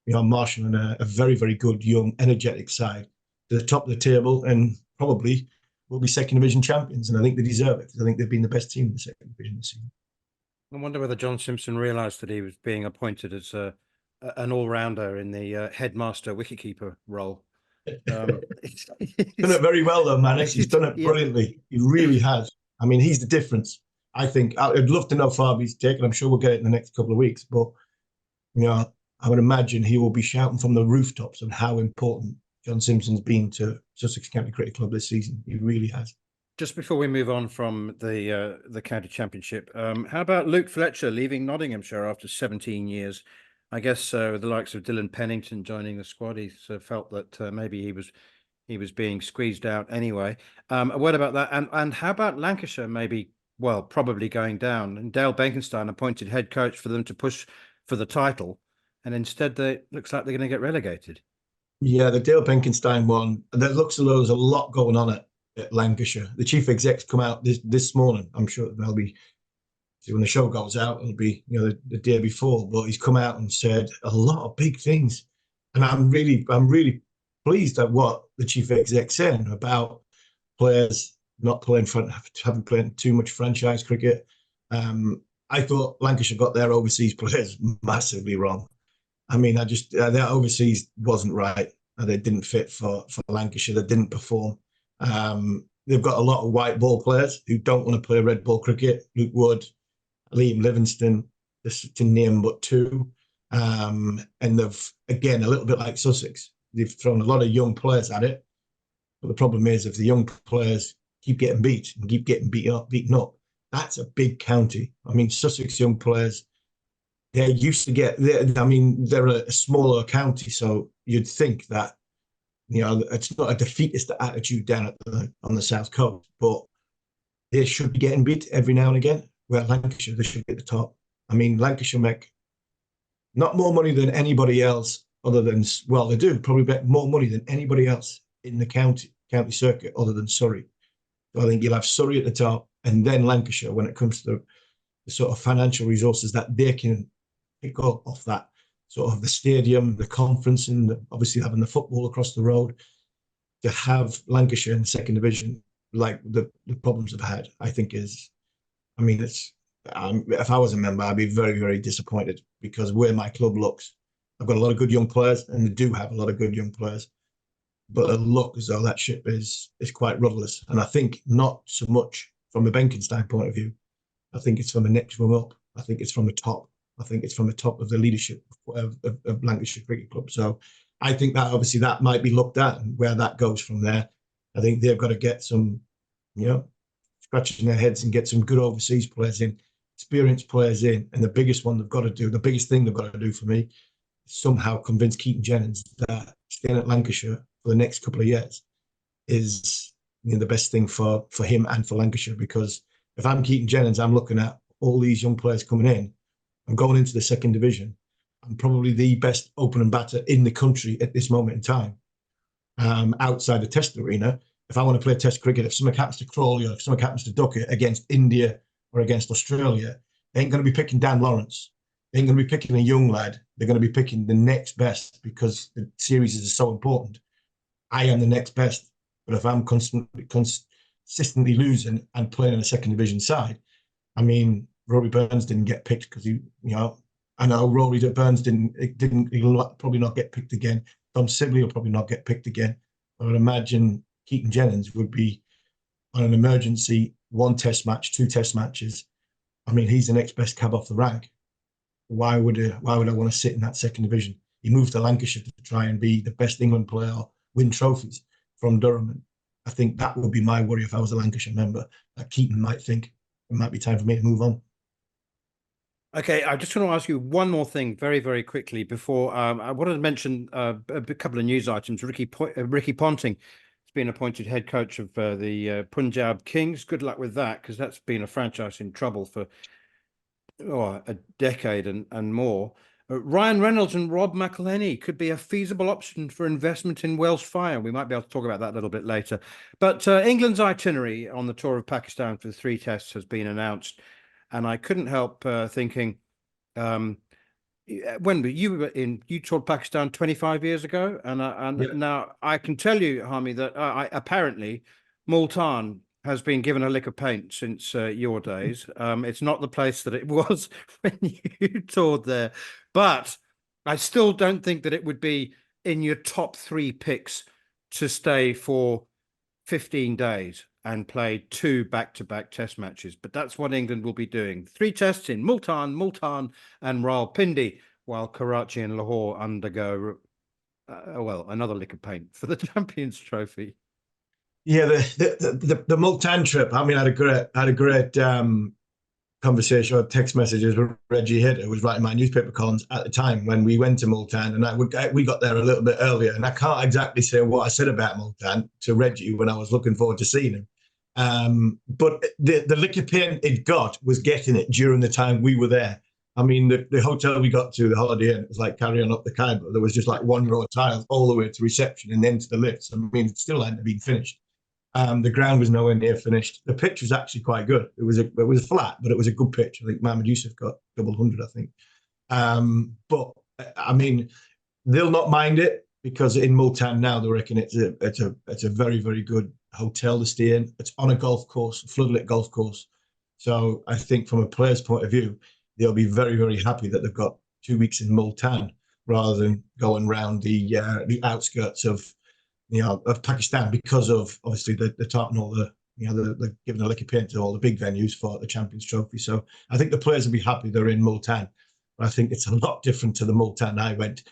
marshalling a very, very good young, energetic side to the top of the table, and probably will be second division champions. And I think they deserve it, because I think they've been the best team in the second division this season. I wonder whether John Simpson realised that he was being appointed as an all-rounder in the headmaster wicketkeeper role. He's done it very well, though, Mannix. He's done it brilliantly. He really has. I mean, he's the difference. I think I'd love to know Farby's take, and I'm sure we'll get it in the next couple of weeks. But I would imagine he will be shouting from the rooftops on how important John Simpson's been to Sussex County Cricket Club this season. He really has. Just before we move on from the county championship, how about Luke Fletcher leaving Nottinghamshire after 17 years? I guess with the likes of Dylan Pennington joining the squad, he felt that maybe he was being squeezed out anyway. A word about that, and how about Lancashire maybe, well, probably going down, and Dale Benkenstein appointed head coach for them to push for the title, and instead looks like they're going to get relegated. Yeah, the Dale Benkenstein one. There looks like there's a lot going on at Lancashire. The chief exec's come out this morning. I'm sure they'll be, when the show goes out, it'll be the day before. But he's come out and said a lot of big things, and I'm really pleased at what the chief exec's saying about players not playing having played too much franchise cricket. I thought Lancashire got their overseas players massively wrong. I mean, their overseas wasn't right. They didn't fit for Lancashire. They didn't perform. They've got a lot of white ball players who don't want to play red ball cricket. Luke Wood, Liam Livingston, just to name but two. And they've, again, a little bit like Sussex, they've thrown a lot of young players at it. But the problem is, if the young players keep getting beat and keep getting beaten up, that's a big county. I mean, Sussex young players, they're used to they're a smaller county, so you'd think that it's not a defeatist attitude down on the south coast, but they should be getting beat every now and again. Where Lancashire, they should be at the top. I mean, Lancashire make not more money than anybody else, other than, well, they do probably make more money than anybody else in the county circuit, other than Surrey. So I think you'll have Surrey at the top, and then Lancashire when it comes to the sort of financial resources that they can pick up off that sort of the stadium, the conference, and obviously having the football across the road. To have Lancashire in the second division, like the problems they've had, I think is, I mean, it's, if I was a member, I'd be very, very disappointed, because where my club looks, I've got a lot of good young players, and they do have a lot of good young players, but it looks as though that ship is quite rudderless. And I think not so much from the Benkenstein point of view. I think it's from the next one up. I think it's from the top. I think it's from the top of the leadership of Lancashire Cricket Club. So I think that obviously that might be looked at, and where that goes from there. I think they've got to get some, scratching their heads and get some good overseas players in, experienced players in. And the biggest thing they've got to do for me, is somehow convince Keaton Jennings that staying at Lancashire for the next couple of years is the best thing for him and for Lancashire. Because if I'm Keaton Jennings, I'm looking at all these young players coming in. I'm going into the second division. I'm probably the best opening batter in the country at this moment in time. Outside the Test arena, if I want to play Test cricket, if something happens to Crawley or if something happens to Duckett against India or against Australia, they ain't going to be picking Dan Lawrence. They ain't going to be picking a young lad. They're going to be picking the next best, because the series is so important. I am the next best. But if I'm consistently losing and playing in a second division side, I mean, Rory Burns didn't get picked because I know Rory Burns he'll probably not get picked again. Tom Sibley will probably not get picked again. I would imagine Keaton Jennings would be on an emergency 1 test match, 2 test matches. I mean, he's the next best cab off the rank. Why would I want to sit in that second division? He moved to Lancashire to try and be the best England player, or win trophies from Durham. I think that would be my worry if I was a Lancashire member, that Keaton might think it might be time for me to move on. Okay, I just want to ask you one more thing very, very quickly before I wanted to mention a couple of news items. Ricky Ponting has been appointed head coach of the Punjab Kings. Good luck with that, because that's been a franchise in trouble for a decade and more. Ryan Reynolds and Rob McElhenney could be a feasible option for investment in Welsh Fire. We might be able to talk about that a little bit later. But England's itinerary on the tour of Pakistan for the 3 tests has been announced. And I couldn't help thinking, when you toured Pakistan 25 years ago, and now I can tell you, Harmy, that apparently Multan has been given a lick of paint since your days. It's not the place that it was when you toured there, but I still don't think that it would be in your top 3 picks to stay for 15 days and play 2 back-to-back test matches. But that's what England will be doing. 3 tests in Multan and Rawalpindi, while Karachi and Lahore undergo, another lick of paint for the Champions Trophy. Yeah, the Multan trip. I mean, I had a great conversation or text messages with Reggie Hitt, who was writing my newspaper columns at the time when we went to Multan, and we got there a little bit earlier. And I can't exactly say what I said about Multan to Reggie when I was looking forward to seeing him. But the lick of paint it got was getting it during the time we were there. I mean, the hotel we got to, the Holiday Inn, it was like carrying up the Khyber. There was just like 1 row of tiles all the way to reception and then to the lifts. I mean, it still hadn't been finished. The ground was nowhere near finished. The pitch was actually quite good. It was flat, but it was a good pitch. I think Mohamed Yusuf got double 100, I think. But I mean, they'll not mind it, because in Multan now they reckon it's a very, very good hotel to stay in. It's on a golf course, a floodlit golf course. So I think from a player's point of view, they'll be very, very happy that they've got 2 weeks in Multan rather than going around the outskirts of Pakistan, because of obviously the tartan, all the giving a lick of paint to all the big venues for the Champions Trophy. So I think the players will be happy they're in Multan. But I think it's a lot different to the Multan I went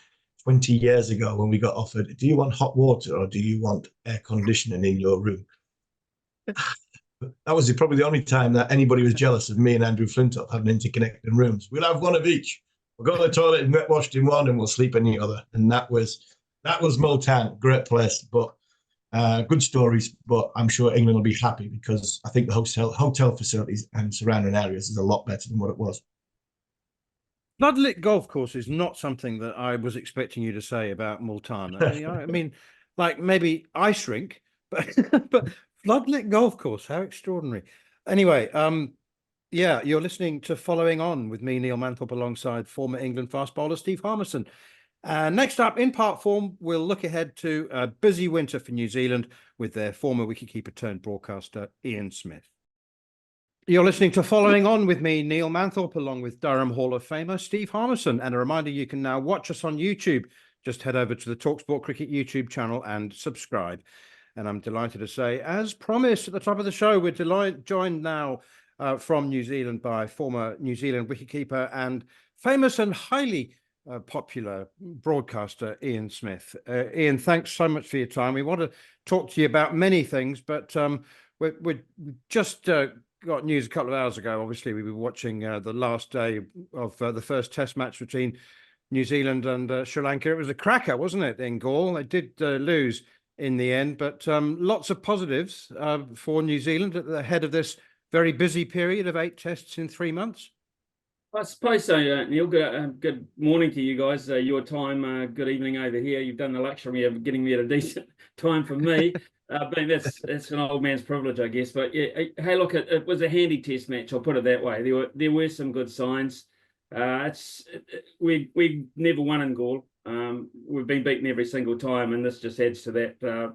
20 years ago when we got offered, do you want hot water or do you want air conditioning in your room? That was probably the only time that anybody was jealous of me and Andrew Flintoff having interconnected rooms. We'll have one of each. We'll go to the toilet and get washed in one and we'll sleep in the other. And that was Multan, great place, but good stories. But I'm sure England will be happy, because I think the hotel facilities and surrounding areas is a lot better than what it was. Floodlit golf course is not something that I was expecting you to say about Multan. I mean, like maybe ice rink, but floodlit golf course, how extraordinary. Anyway, yeah, you're listening to Following On with me, Neil Manthorp, alongside former England fast bowler Steve Harmison. Next up, in part form, we'll look ahead to a busy winter for New Zealand with their former wicketkeeper turned broadcaster, Ian Smith. You're listening to Following On with me, Neil Manthorp, along with Durham Hall of Famer Steve Harmison. And a reminder, you can now watch us on YouTube. Just head over to the talkSPORT Cricket YouTube channel and subscribe. And I'm delighted to say, as promised at the top of the show, we're joined now from New Zealand by former New Zealand wicketkeeper and famous and highly popular broadcaster Ian Smith. Ian, thanks so much for your time. We want to talk to you about many things, but we just got news a couple of hours ago. Obviously, we were watching the last day of the first test match between New Zealand and Sri Lanka. It was a cracker, wasn't it, in Gaul? They did lose in the end, but lots of positives for New Zealand at the head of this very busy period of 8 tests in 3 months. I suppose so, Neil. Good morning to you guys. Your time, good evening over here. You've done the luxury of getting me at a decent time for me. But that's an old man's privilege, I guess. But yeah, hey, look, it was a handy test match. I'll put it that way. There were some good signs. We've never won in Gaul. We've been beaten every single time, and this just adds to that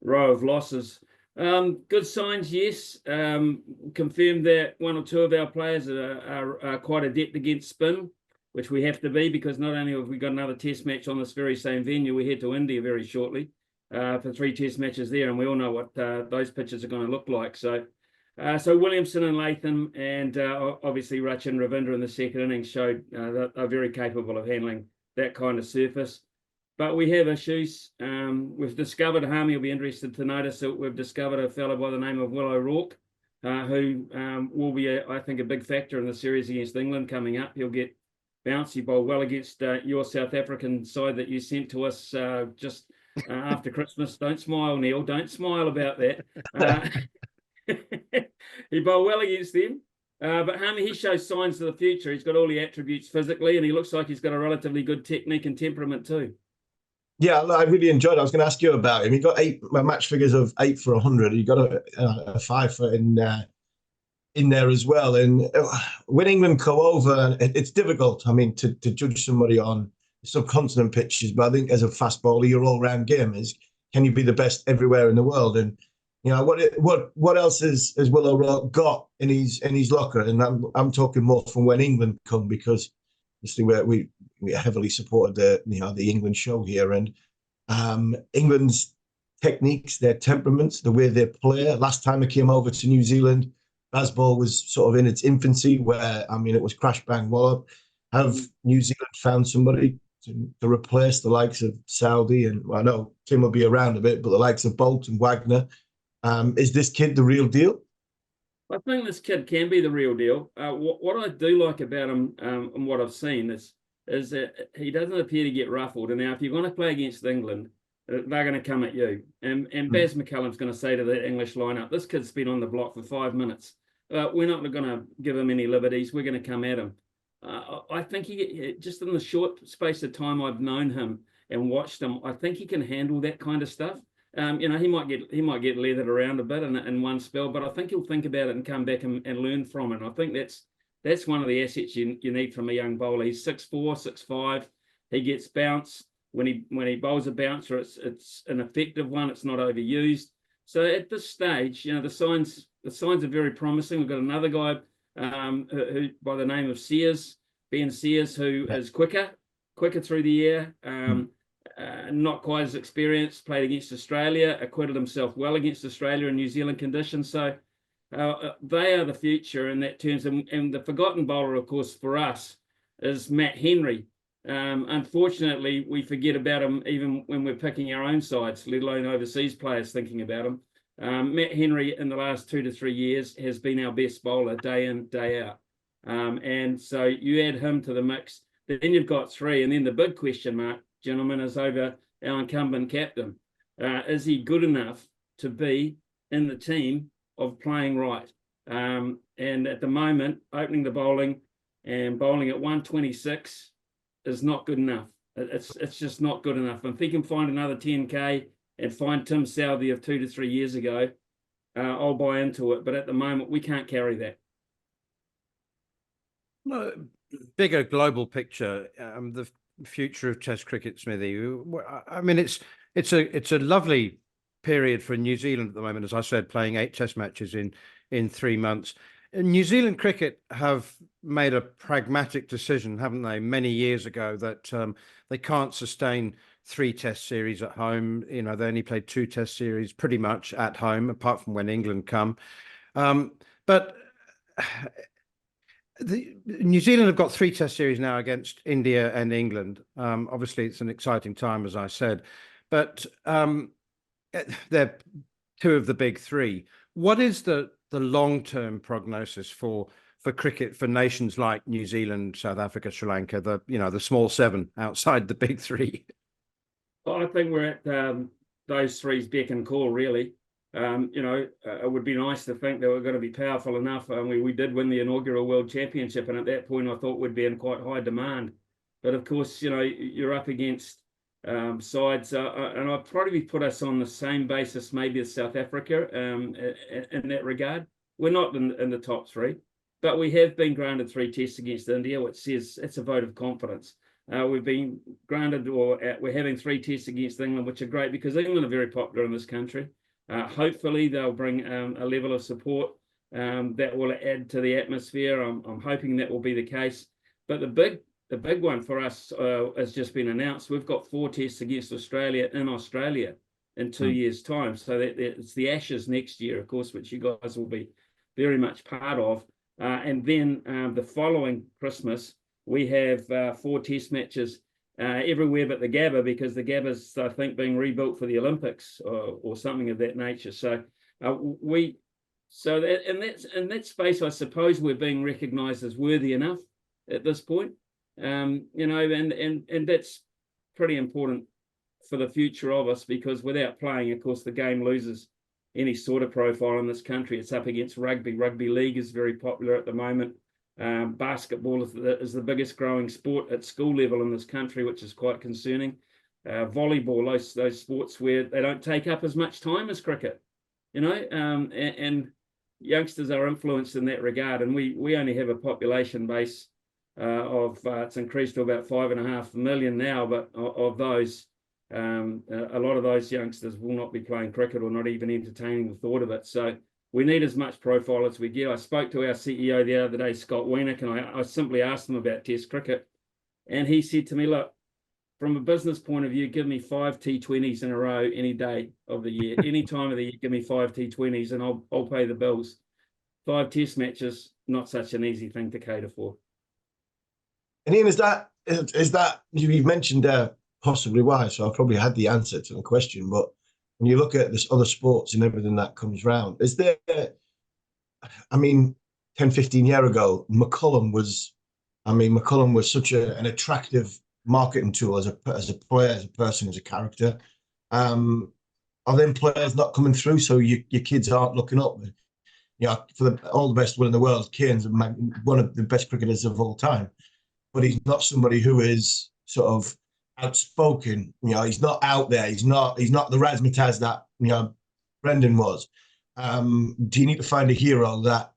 row of losses. Good signs, yes. Confirmed that 1 or 2 of our players are quite adept against spin, which we have to be, because not only have we got another test match on this very same venue, we head to India very shortly for 3 test matches there, and we all know what those pitches are going to look like. So Williamson and Latham and obviously Rach and Ravindra in the second innings showed that they're very capable of handling that kind of surface. But we have issues. We've discovered, Harmy will be interested to notice that we've discovered a fellow by the name of Will O'Rourke, who will be, I think, a big factor in the series against England coming up. He'll get bouncy, bowl well against your South African side that you sent to us just after Christmas. Don't smile, Neil. Don't smile about that. He bowled well against them. But Harmy, he shows signs of the future. He's got all the attributes physically, and he looks like he's got a relatively good technique and temperament too. Yeah, I really enjoyed it. I was going to ask you about him. He got 8 match figures of 8 for 100. He got a 5 foot in there as well. And when England come over, it's difficult. I mean, to judge somebody on subcontinent pitches, but I think as a fast bowler, your all-round game is, can you be the best everywhere in the world? And you know what else has Will O'Rourke got in his locker? And I'm talking more from when England come, because obviously we heavily supported the England show here, and England's techniques, their temperaments, the way they play. Last time I came over to New Zealand, Bazball was sort of in its infancy, where it was crash bang wallop. Have New Zealand found somebody to replace the likes of Saudi? And I know Tim will be around a bit, but the likes of Bolt and Wagner. Is this kid the real deal? I think this kid can be the real deal. What I do like about him and what I've seen is that he doesn't appear to get ruffled. And now, if you're going to play against England, they're going to come at you. And Baz McCullum's going to say to the English lineup, this kid's been on the block for 5 minutes. We're not going to give him any liberties. We're going to come at him. I think he, just in the short space of time I've known him and watched him, I think he can handle that kind of stuff. He might get leathered around a bit in one spell, but I think he'll think about it and come back and learn from it. And I think that's one of the assets you need from a young bowler. He's 6'4", 6'5". He gets bounce. When he bowls a bouncer, it's an effective one. It's not overused. So at this stage, the signs are very promising. We've got another guy who by the name of Ben Sears, who is quicker through the air. Not quite as experienced, played against Australia, acquitted himself well against Australia in New Zealand conditions. So they are the future in that terms. And the forgotten bowler, of course, for us is Matt Henry. Unfortunately, we forget about him even when we're picking our own sides, let alone overseas players thinking about him. Matt Henry in the last 2 to 3 years has been our best bowler day in, day out. And so you add him to the mix, then you've got 3. And then the big question mark, gentlemen, is over our incumbent captain. Is he good enough to be in the team of playing right? And at the moment, opening the bowling and bowling at 126 is not good enough. It's just not good enough. If he can find another 10K and find Tim Southey of 2 to 3 years ago, I'll buy into it. But at the moment, we can't carry that. No, bigger global picture. The future of Test cricket, Smithy. I mean, it's a lovely period for New Zealand at the moment. As I said, playing 8 Test matches in 3 months. New Zealand cricket have made a pragmatic decision, haven't they, many years ago, that they can't sustain 3 Test series at home. They only played 2 Test series pretty much at home, apart from when England come. But New Zealand have got 3 Test series now against India and England. Obviously, it's an exciting time, as I said, but they're 2 of the big 3. What is the long-term prognosis for for cricket for nations like New Zealand, South Africa, Sri Lanka, the small seven outside the big three? I think we're at those three's beck and call, really. It would be nice to think that we're going to be powerful enough. We did win the inaugural World Championship, and at that point I thought we'd be in quite high demand. But of course, you're up against sides, and I'd probably put us on the same basis maybe as South Africa in that regard. We're not in the top three, but we have been granted 3 tests against India, which says it's a vote of confidence. We've been granted, we're having 3 tests against England, which are great because England are very popular in this country. Hopefully they'll bring a level of support that will add to the atmosphere. I'm hoping that will be the case. But the big one for us has just been announced. We've got 4 tests against Australia in 2 years' time. So it's the Ashes next year, of course, which you guys will be very much part of. And then the following Christmas, we have 4 test matches everywhere but the Gabba, because the Gabba's, I think, being rebuilt for the Olympics or something of that nature. So in that space, I suppose we're being recognised as worthy enough at this point. And that's pretty important for the future of us, because without playing, of course, the game loses any sort of profile in this country. It's up against rugby. Rugby league is very popular at the moment. Basketball is the biggest growing sport at school level in this country, which is quite concerning. Volleyball, those sports where they don't take up as much time as cricket, and youngsters are influenced in that regard. And we only have a population base of it's increased to about 5.5 million now, but of those, a lot of those youngsters will not be playing cricket or not even entertaining the thought of it. So we need as much profile as we get. I spoke to our CEO the other day, Scott Weinick, and I simply asked him about Test cricket. And he said to me, look, from a business point of view, give me 5 T20s in a row any day of the year. Any time of the year, give me 5 T20s and I'll pay the bills. 5 Test matches, not such an easy thing to cater for. And Ian, is that you've mentioned possibly why? So I probably had the answer to the question, but when you look at this other sports and everything that comes round, is there, 10, 15 years ago, McCullum was such an attractive marketing tool as a player, as a person, as a character. Are them players not coming through? So your kids aren't looking up. For all the best will in the world, Kane's one of the best cricketers of all time, but he's not somebody who is sort of outspoken. He's not out there. He's not the razzmatazz that Brendan was. Do you need to find a hero that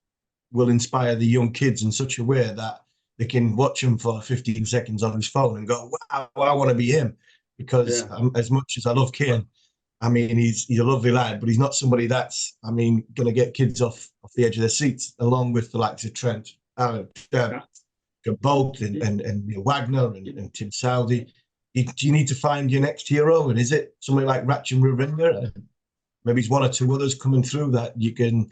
will inspire the young kids in such a way that they can watch him for 15 seconds on his phone and go, wow, I want to be him? Because as much as I love Kane, he's a lovely lad, but he's not somebody that's, going to get kids off the edge of their seats, along with the likes of Trent, Bolt and Wagner and Tim Southey. Do you need to find your next hero? And is it somebody like Rachin Ravindra? Maybe it's 1 or 2 others coming through that you can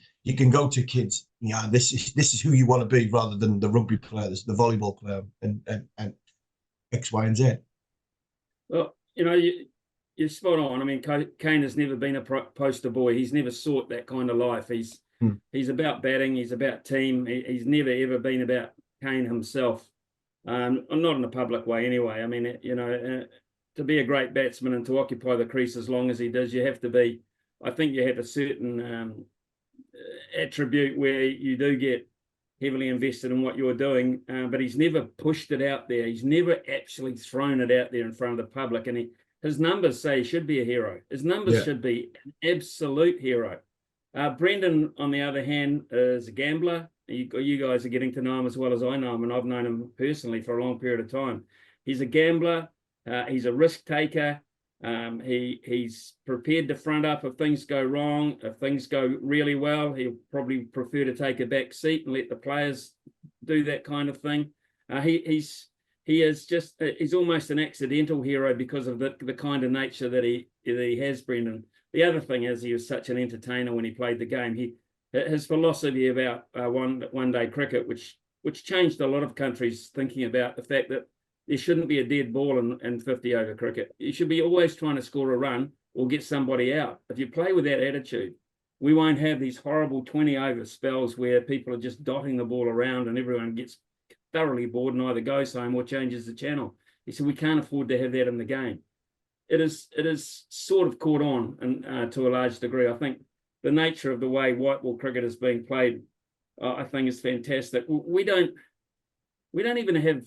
go to kids. This is who you want to be, rather than the rugby player, the volleyball player, and X, Y, and Z. Well, you're spot on. Kane has never been a poster boy. He's never sought that kind of life. He's about batting. He's about team. He's never ever been about Kane himself. Not in a public way anyway. To be a great batsman and to occupy the crease as long as he does, you have a certain attribute where you do get heavily invested in what you're doing, but he's never pushed it out there. He's never actually thrown it out there in front of the public. And his numbers say he should be a hero. His numbers should be an absolute hero. Brendan, on the other hand, is a gambler. You guys are getting to know him as well as I know him, and I've known him personally for a long period of time. He's a gambler. He's a risk taker. He's prepared to front up if things go wrong. If things go really well, he'll probably prefer to take a back seat and let the players do that kind of thing. He's almost an accidental hero because of the kind of nature that he has, Brendan. The other thing is he was such an entertainer when he played the game. His philosophy about one-day cricket, which changed a lot of countries thinking about the fact that there shouldn't be a dead ball in 50-over cricket. You should be always trying to score a run or get somebody out. If you play with that attitude, we won't have these horrible 20-over spells where people are just dotting the ball around and everyone gets thoroughly bored and either goes home or changes the channel. He said, we can't afford to have that in the game. It is sort of caught on, and to a large degree. I think the nature of the way white ball cricket is being played, I think, is fantastic. We don't even have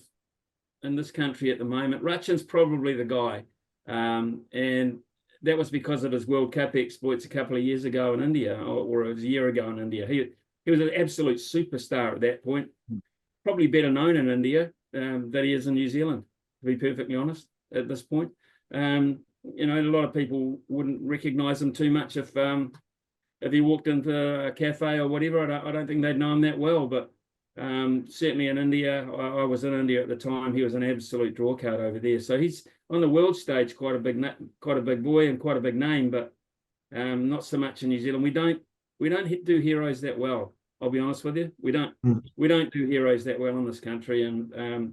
in this country at the moment. Rachin's probably the guy, and that was because of his World Cup exploits a couple of years ago in India, or it was a year ago in India. He was an absolute superstar at that point, probably better known in India than he is in New Zealand, to be perfectly honest, at this point. You know, a lot of people wouldn't recognise him too much if he walked into a cafe or whatever. I don't think they'd know him that well, but certainly in India, I was in India at the time. He was an absolute draw card over there. So he's on the world stage, quite a big boy and quite a big name, but not so much in New Zealand. We don't do heroes that well. I'll be honest with you. We don't do heroes that well in this country. And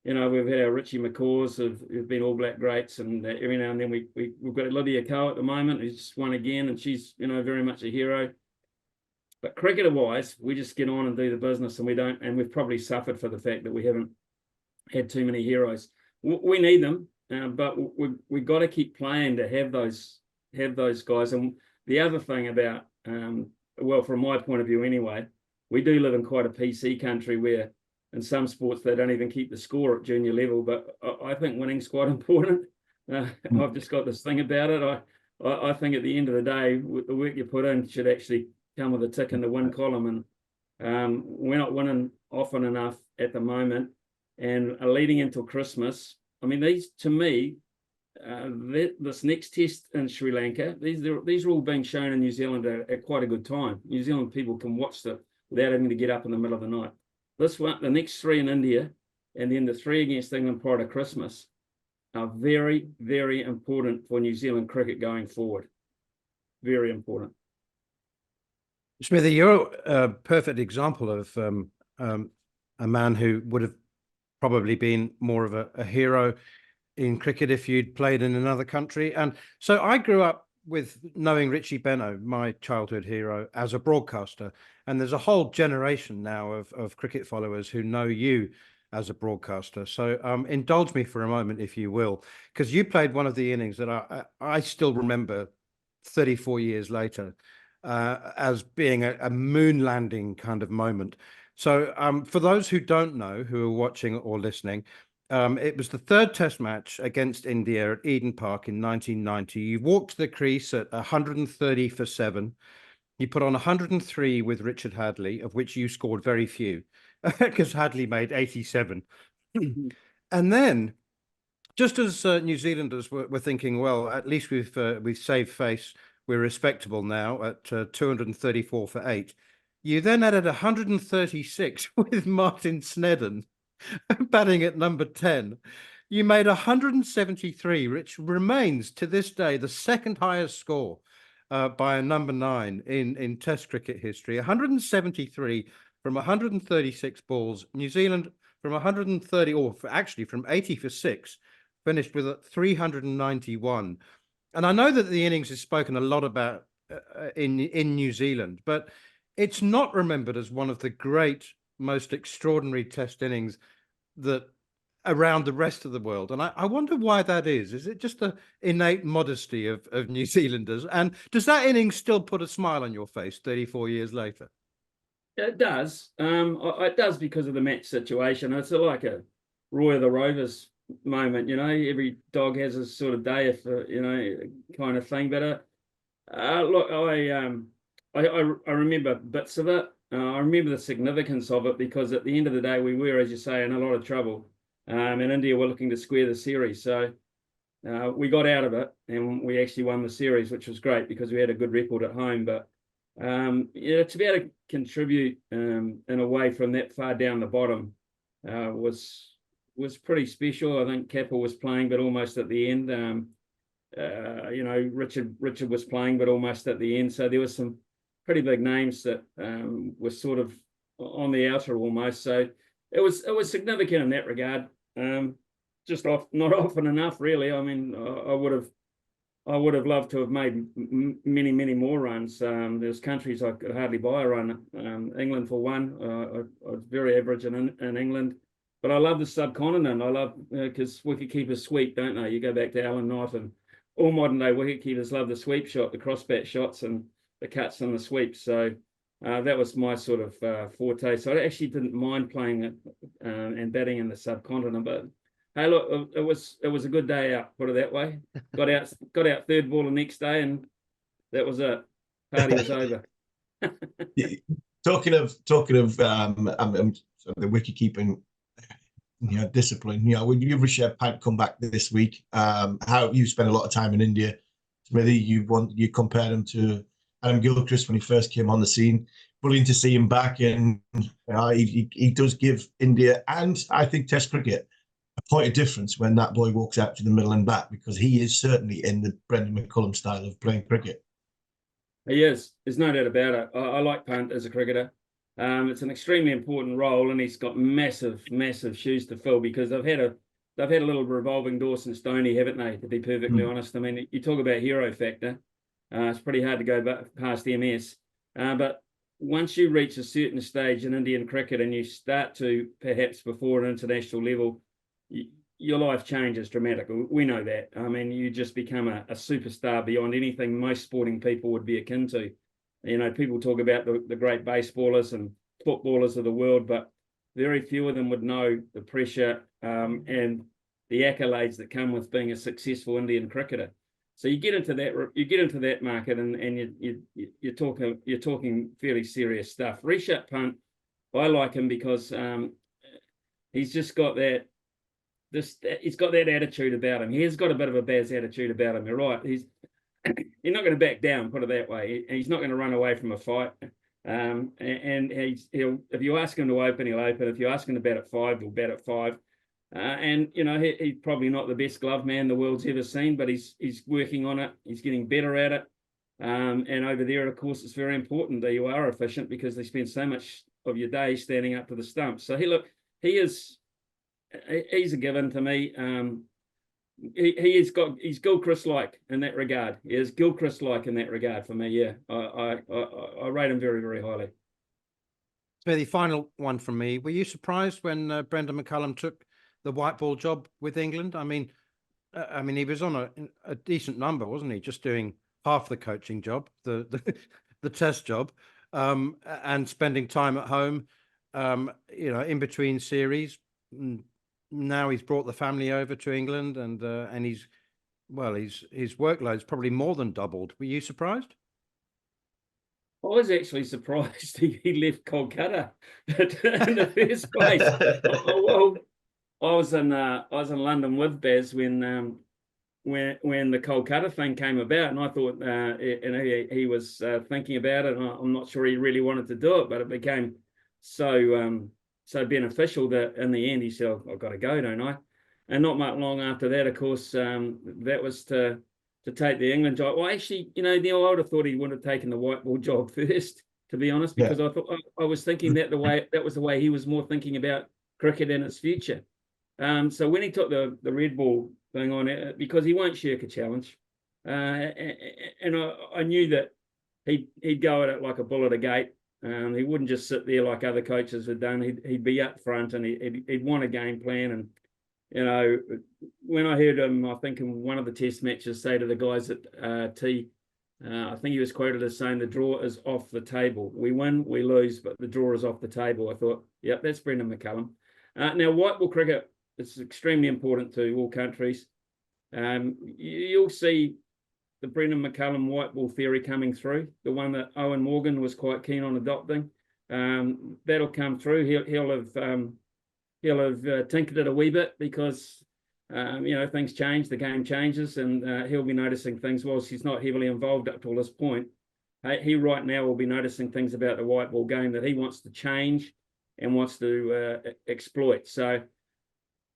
you know, we've had our Richie McCaws who've been All Black greats, and every now and then we've got Lydia Coe at the moment, who's just won again, and she's, you know, very much a hero. But cricketer-wise, we just get on and do the business, and we've probably suffered for the fact that we haven't had too many heroes. We need them, but we've got to keep playing to have those guys. And the other thing about, well, from my point of view anyway, we do live in quite a PC country where in some sports they don't even keep the score at junior level, but I think winning's quite important. I've just got this thing about it. I think at the end of the day, the work you put in should actually come with a tick in the win column, and we're not winning often enough at the moment, and leading into Christmas. I mean, these, to me, this next test in Sri Lanka, these are all being shown in New Zealand at quite a good time. New Zealand people can watch it without having to get up in the middle of the night. This one, the next 3 in India, and then the 3 against England prior to Christmas are very, very important for New Zealand cricket going forward. Very important. Smithy, you're a perfect example of a man who would have probably been more of a hero in cricket if you'd played in another country. And so I grew up with knowing Richie Benaud, my childhood hero, as a broadcaster. And there's a whole generation now of cricket followers who know you as a broadcaster. So indulge me for a moment, if you will, because you played one of the innings that I still remember 34 years later as being a moon landing kind of moment. So for those who don't know, who are watching or listening, it was the 3rd test match against India at Eden Park in 1990. You walked the crease at 130 for 7. You put on 103 with Richard Hadley, of which you scored very few, because Hadley made 87. And then, just as New Zealanders were thinking, well, at least we've saved face, we're respectable now at 234 for 8. You then added 136 with Martin Snedden batting at number 10. You made 173, which remains to this day the 2nd highest score by a number 9 in Test cricket history. 173 from 136 balls. New Zealand from 130, or actually from 80 for 6, finished with 391. And I know that the innings is spoken a lot about in New Zealand, but it's not remembered as one of the great, most extraordinary Test innings that around the rest of the world. And I wonder why that is. Is it just the innate modesty of New Zealanders? And does that innings still put a smile on your face 34 years later? It does. It does because of the match situation. It's like a Roy of the Rovers moment, you know. Every dog has a sort of day, if you know, kind of thing. But look, I remember bits of it. I remember the significance of it because at the end of the day, we were, as you say, in a lot of trouble. And India were looking to square the series. So we got out of it and we actually won the series, which was great because we had a good record at home. But yeah, to be able to contribute in a way from that far down the bottom was pretty special. I think Kapil was playing, but almost at the end. You know, Richard was playing, but almost at the end. So there was some pretty big names that were sort of on the outer almost. So it was significant in that regard. Just not often enough, really. I mean, I would have I would have loved to have made many, many more runs. There's countries I could hardly buy a run. England for one. I was very average in England. But I love the subcontinent. I love, because wicketkeepers sweep, don't they? You go back to Alan Knight, and all modern day wicketkeepers love the sweep shot, the crossbat shots and the cuts and the sweeps. So that was my sort of forte. So I actually didn't mind playing it and batting in the subcontinent. But hey, look, it was a good day out, put it that way. Got out third ball the next day, and that was it. Party was over. Talking of the wicket keeping, discipline. When you Rishabh Pant come back this week, how you spent a lot of time in India. Smithy, you compared him to Adam Gilchrist when he first came on the scene. Brilliant to see him back, and he does give India and I think Test cricket a point of difference when that boy walks out to the middle and back, because he is certainly in the Brendan McCullum style of playing cricket. He is. There's no doubt about it. I like Pant as a cricketer. It's an extremely important role, and he's got massive, massive shoes to fill, because they've had a little revolving door since Stoney, haven't they? To be perfectly honest, I mean, you talk about hero factor. It's pretty hard to go past MS. But once you reach a certain stage in Indian cricket and you start to perhaps before an international level, your life changes dramatically. We know that. I mean, you just become a superstar beyond anything most sporting people would be akin to. People talk about the great baseballers and footballers of the world, but very few of them would know the pressure and the accolades that come with being a successful Indian cricketer. So you get into that market, and you're talking fairly serious stuff. Rishabh Pant, I like him because he's just got that. He's got that attitude about him. He has got a bit of a Baz attitude about him. You're right. He's not going to back down, put it that way. He's not going to run away from a fight. And he'll if you ask him to open, he'll open. If you ask him to bat at 5, he'll bat at 5. And he's probably not the best glove man the world's ever seen, but he's working on it. He's getting better at it. And over there, of course, it's very important that you are efficient, because they spend so much of your day standing up to the stumps. So he's a given to me. He's Gilchrist-like in that regard. He is Gilchrist-like in that regard for me. Yeah, I rate him very, very highly. So the final one from me. Were you surprised when Brendan McCullum took the white ball job with England? I mean, he was on a decent number, wasn't he? Just doing half the coaching job, the Test job, and spending time at home, in between series. Now he's brought the family over to England, and his workload's probably more than doubled. Were you surprised? I was actually surprised he left Kolkata in the first place. Well, I was in London with Baz when the Kolkata thing came about, and I thought he was thinking about it. And I'm not sure he really wanted to do it, but it became so beneficial that in the end he said, I've got to go, don't I? And not much long after that, of course, that was to take the England job. Well, actually, Neil, I would have thought he would have taken the white ball job first, to be honest, because I thought I was thinking that was the way he was more thinking about cricket and its future. So when he took the red ball thing on, because he won't shirk a challenge, and I knew that he'd go at it like a bull at a gate. He wouldn't just sit there like other coaches had done. He'd be up front, and he'd want a game plan. And when I heard him, I think in one of the Test matches, say to the guys at T, I think he was quoted as saying, "The draw is off the table. We win, we lose, but the draw is off the table." I thought, yep, that's Brendan McCullum. Now, white ball cricket is extremely important to all countries. You'll see the Brendan McCullum white ball theory coming through, the one that Owen Morgan was quite keen on adopting. That'll come through. He'll have tinkered it a wee bit, because things change, the game changes, and he'll be noticing things whilst he's not heavily involved up till this point. He right now will be noticing things about the white ball game that he wants to change and wants to exploit. So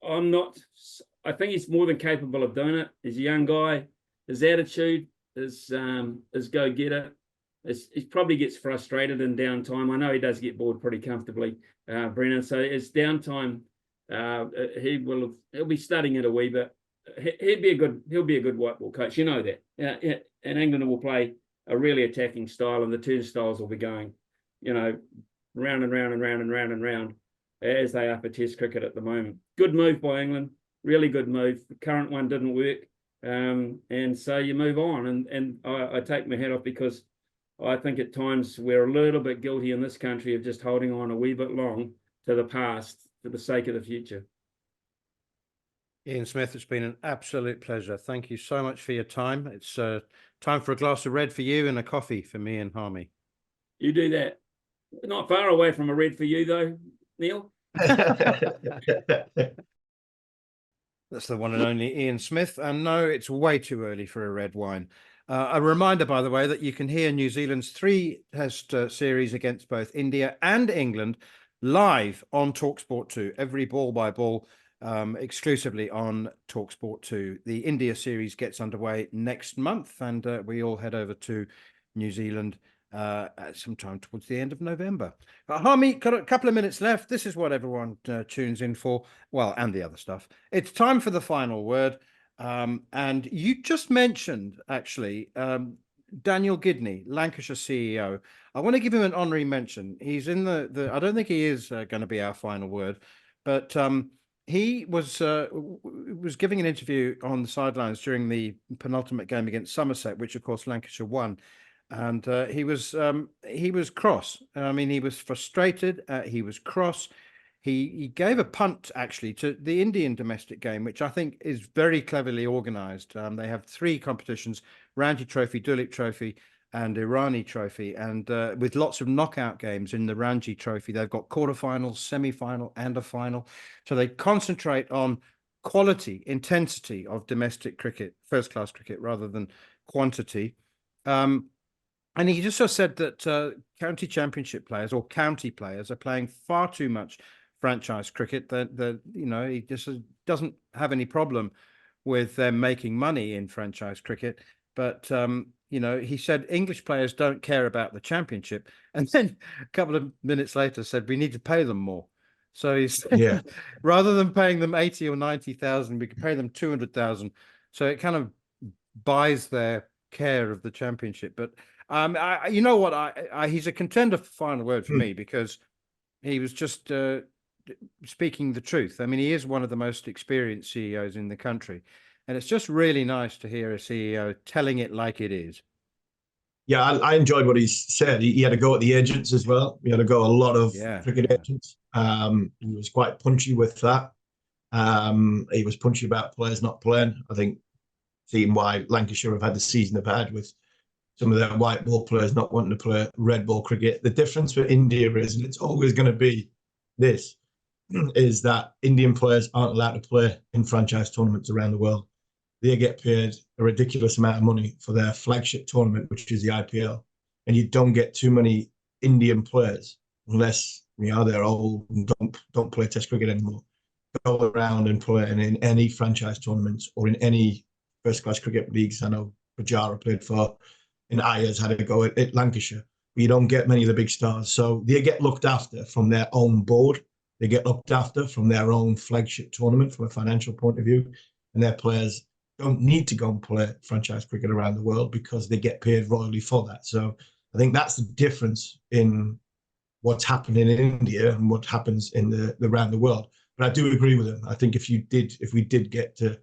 I think he's more than capable of doing it. He's a young guy. His attitude is go-getter. He probably gets frustrated in downtime. I know he does get bored pretty comfortably, Brennan. So his downtime, he'll be studying it a wee bit. he'll be a good white ball coach. You know that. And England will play a really attacking style, and the turnstiles will be going, round and round and round and round and round, as they are for Test cricket at the moment. Good move by England, really good move. The current one didn't work, and so you move on. And I take my hat off, because I think at times we're a little bit guilty in this country of just holding on a wee bit long to the past for the sake of the future. Ian Smith, it's been an absolute pleasure. Thank you so much for your time. It's time for a glass of red for you and a coffee for me and Harmy. You do that. Not far away from a red for you, though, Neil. That's the one and only Ian Smith. And no, it's way too early for a red wine. A reminder, by the way, that you can hear New Zealand's 3-test series against both India and England live on talkSPORT 2, every ball by ball, exclusively on talkSPORT 2. The India series gets underway next month, and we all head over to New Zealand sometime towards the end of November. Harmy, got a couple of minutes left. This is what everyone tunes in for, well, and the other stuff. It's time for the final word. And you just mentioned, actually, Daniel Gidney, Lancashire CEO. I want to give him an honorary mention. He's in I don't think he is going to be our final word, but he was giving an interview on the sidelines during the penultimate game against Somerset, which of course Lancashire won. And he was cross. I mean, he was frustrated. He was cross. He gave a punt, actually, to the Indian domestic game, which I think is very cleverly organised. They have 3 competitions: Ranji Trophy, Duleep Trophy, and Irani Trophy. And with lots of knockout games in the Ranji Trophy, they've got quarterfinals, semi-final, and a final. So they concentrate on quality, intensity of domestic cricket, first-class cricket, rather than quantity. And he just said that county championship players or county players are playing far too much franchise cricket. That he just doesn't have any problem with them making money in franchise cricket. But he said English players don't care about the championship, and then a couple of minutes later said we need to pay them more. So he's rather than paying them 80 or 90,000, we could pay them 200,000. So it kind of buys their care of the championship. But you know what? He's a contender for final word for me, because he was just speaking the truth. I mean, he is one of the most experienced CEOs in the country, and it's just really nice to hear a CEO telling it like it is. Yeah, I enjoyed what he said. He had to go at the agents as well. He had to go a lot of cricket agents. He was quite punchy with that. He was punchy about players not playing. I think seeing why Lancashire have had the season they've had with some of their white ball players not wanting to play red ball cricket. The difference with India is, and it's always going to be this, is that Indian players aren't allowed to play in franchise tournaments around the world. They get paid a ridiculous amount of money for their flagship tournament, which is the IPL. And you don't get too many Indian players, unless they're old and don't play Test cricket anymore, go around and play in any franchise tournaments or in any first-class cricket leagues. I know Pujara played for, and Ayers had to go at Lancashire. But you don't get many of the big stars. So they get looked after from their own board. They get looked after from their own flagship tournament from a financial point of view. And their players don't need to go and play franchise cricket around the world because they get paid royally for that. So I think that's the difference in what's happening in India and what happens in the around the world. But I do agree with him. I think if we did get to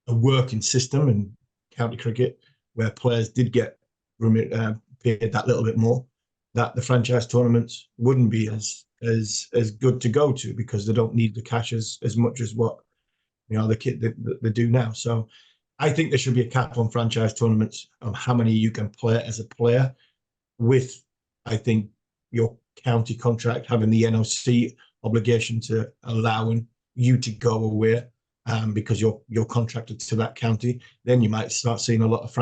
a working system in county cricket where players did get paid that little bit more, that the franchise tournaments wouldn't be as good to go to, because they don't need the cash as much as what they do now. So I think there should be a cap on franchise tournaments of how many you can play as a player, with, I think, your county contract having the NOC obligation to allowing you to go away because you're contracted to that county. Then you might start seeing a lot of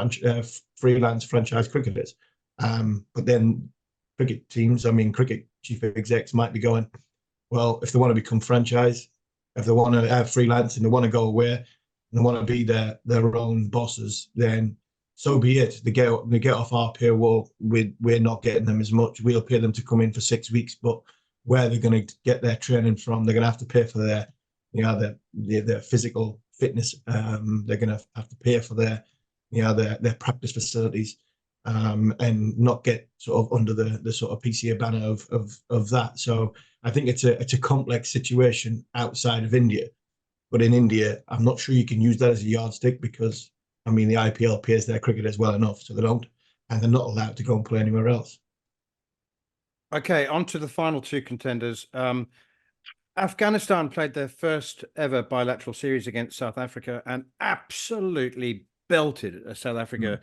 freelance franchise cricketers. But then cricket teams, cricket chief execs might be going, well, if they want to become franchise, if they want to have freelance and they want to go away and they want to be their own bosses, then so be it. They get off our payroll. We're not getting them as much. We'll pay them to come in for 6 weeks, but where they're going to get their training from, they're going to have to pay for their physical fitness. They're going to have to pay for their practice facilities, and not get sort of under the sort of PCA banner of that. So I think it's a complex situation outside of India, but in India, I'm not sure you can use that as a yardstick, because I mean the IPL pays their cricketers well enough, so they don't, and they're not allowed to go and play anywhere else. Okay, on to the final two contenders. Afghanistan played their first ever bilateral series against South Africa and absolutely belted South Africa.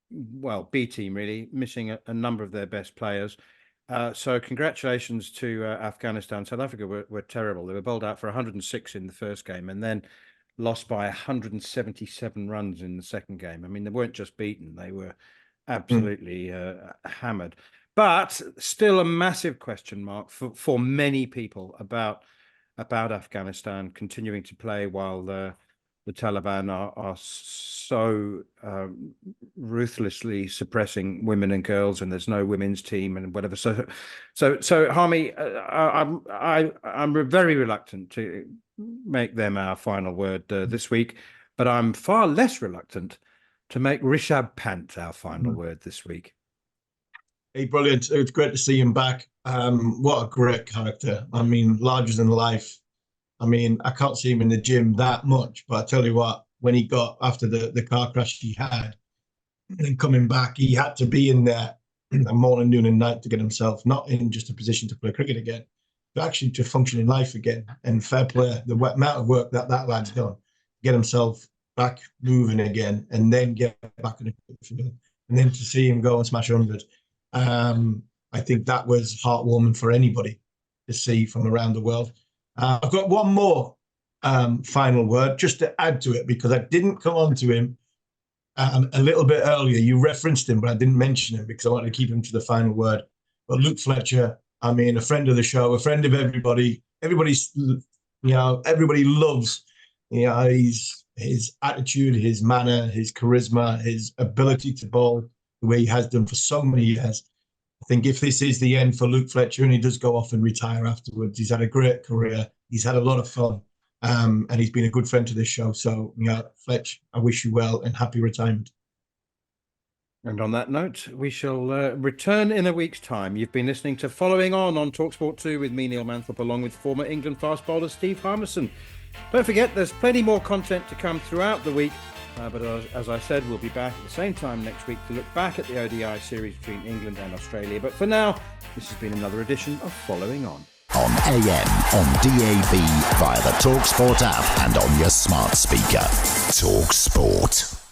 Well, B team really, missing a number of their best players. So congratulations to Afghanistan. South Africa were terrible. They were bowled out for 106 in the first game and then lost by 177 runs in the second game. I mean, they weren't just beaten, they were absolutely hammered. But still a massive question mark for many people about Afghanistan continuing to play while the Taliban are so ruthlessly suppressing women and girls, and there's no women's team and whatever. So Harmy, I'm very reluctant to make them our final word this week, but I'm far less reluctant to make Rishabh Pant our final word this week. Hey, brilliant. It's great to see him back. What a great character. I mean, larger than life. I mean, I can't see him in the gym that much, but I tell you what, when he got after the car crash he had, and coming back, he had to be in there morning, noon and night to get himself not in just a position to play cricket again, but actually to function in life again. And fair play, the amount of work that lad's done, get himself back moving again, and then get back in the field, and then to see him go and smash 100. I think that was heartwarming for anybody to see from around the world. I've got one more final word just to add to it, because I didn't come on to him a little bit earlier. You referenced him, but I didn't mention him because I wanted to keep him to the final word. But Luke Fletcher, I mean, a friend of the show, a friend of everybody. Everybody loves, his attitude, his manner, his charisma, his ability to bowl the way he has done for so many years. I think if this is the end for Luke Fletcher and he does go off and retire afterwards, he's had a great career. He's had a lot of fun, and he's been a good friend to this show. So, Fletch, I wish you well and happy retirement. And on that note, we shall return in a week's time. You've been listening to Following On talkSPORT 2 with me, Neil Manthorp, along with former England fast bowler Steve Harmison. Don't forget, there's plenty more content to come throughout the week. But as I said, we'll be back at the same time next week to look back at the ODI series between England and Australia. But for now, this has been another edition of Following On. On AM, on DAB, via the talkSPORT app and on your smart speaker. talkSPORT.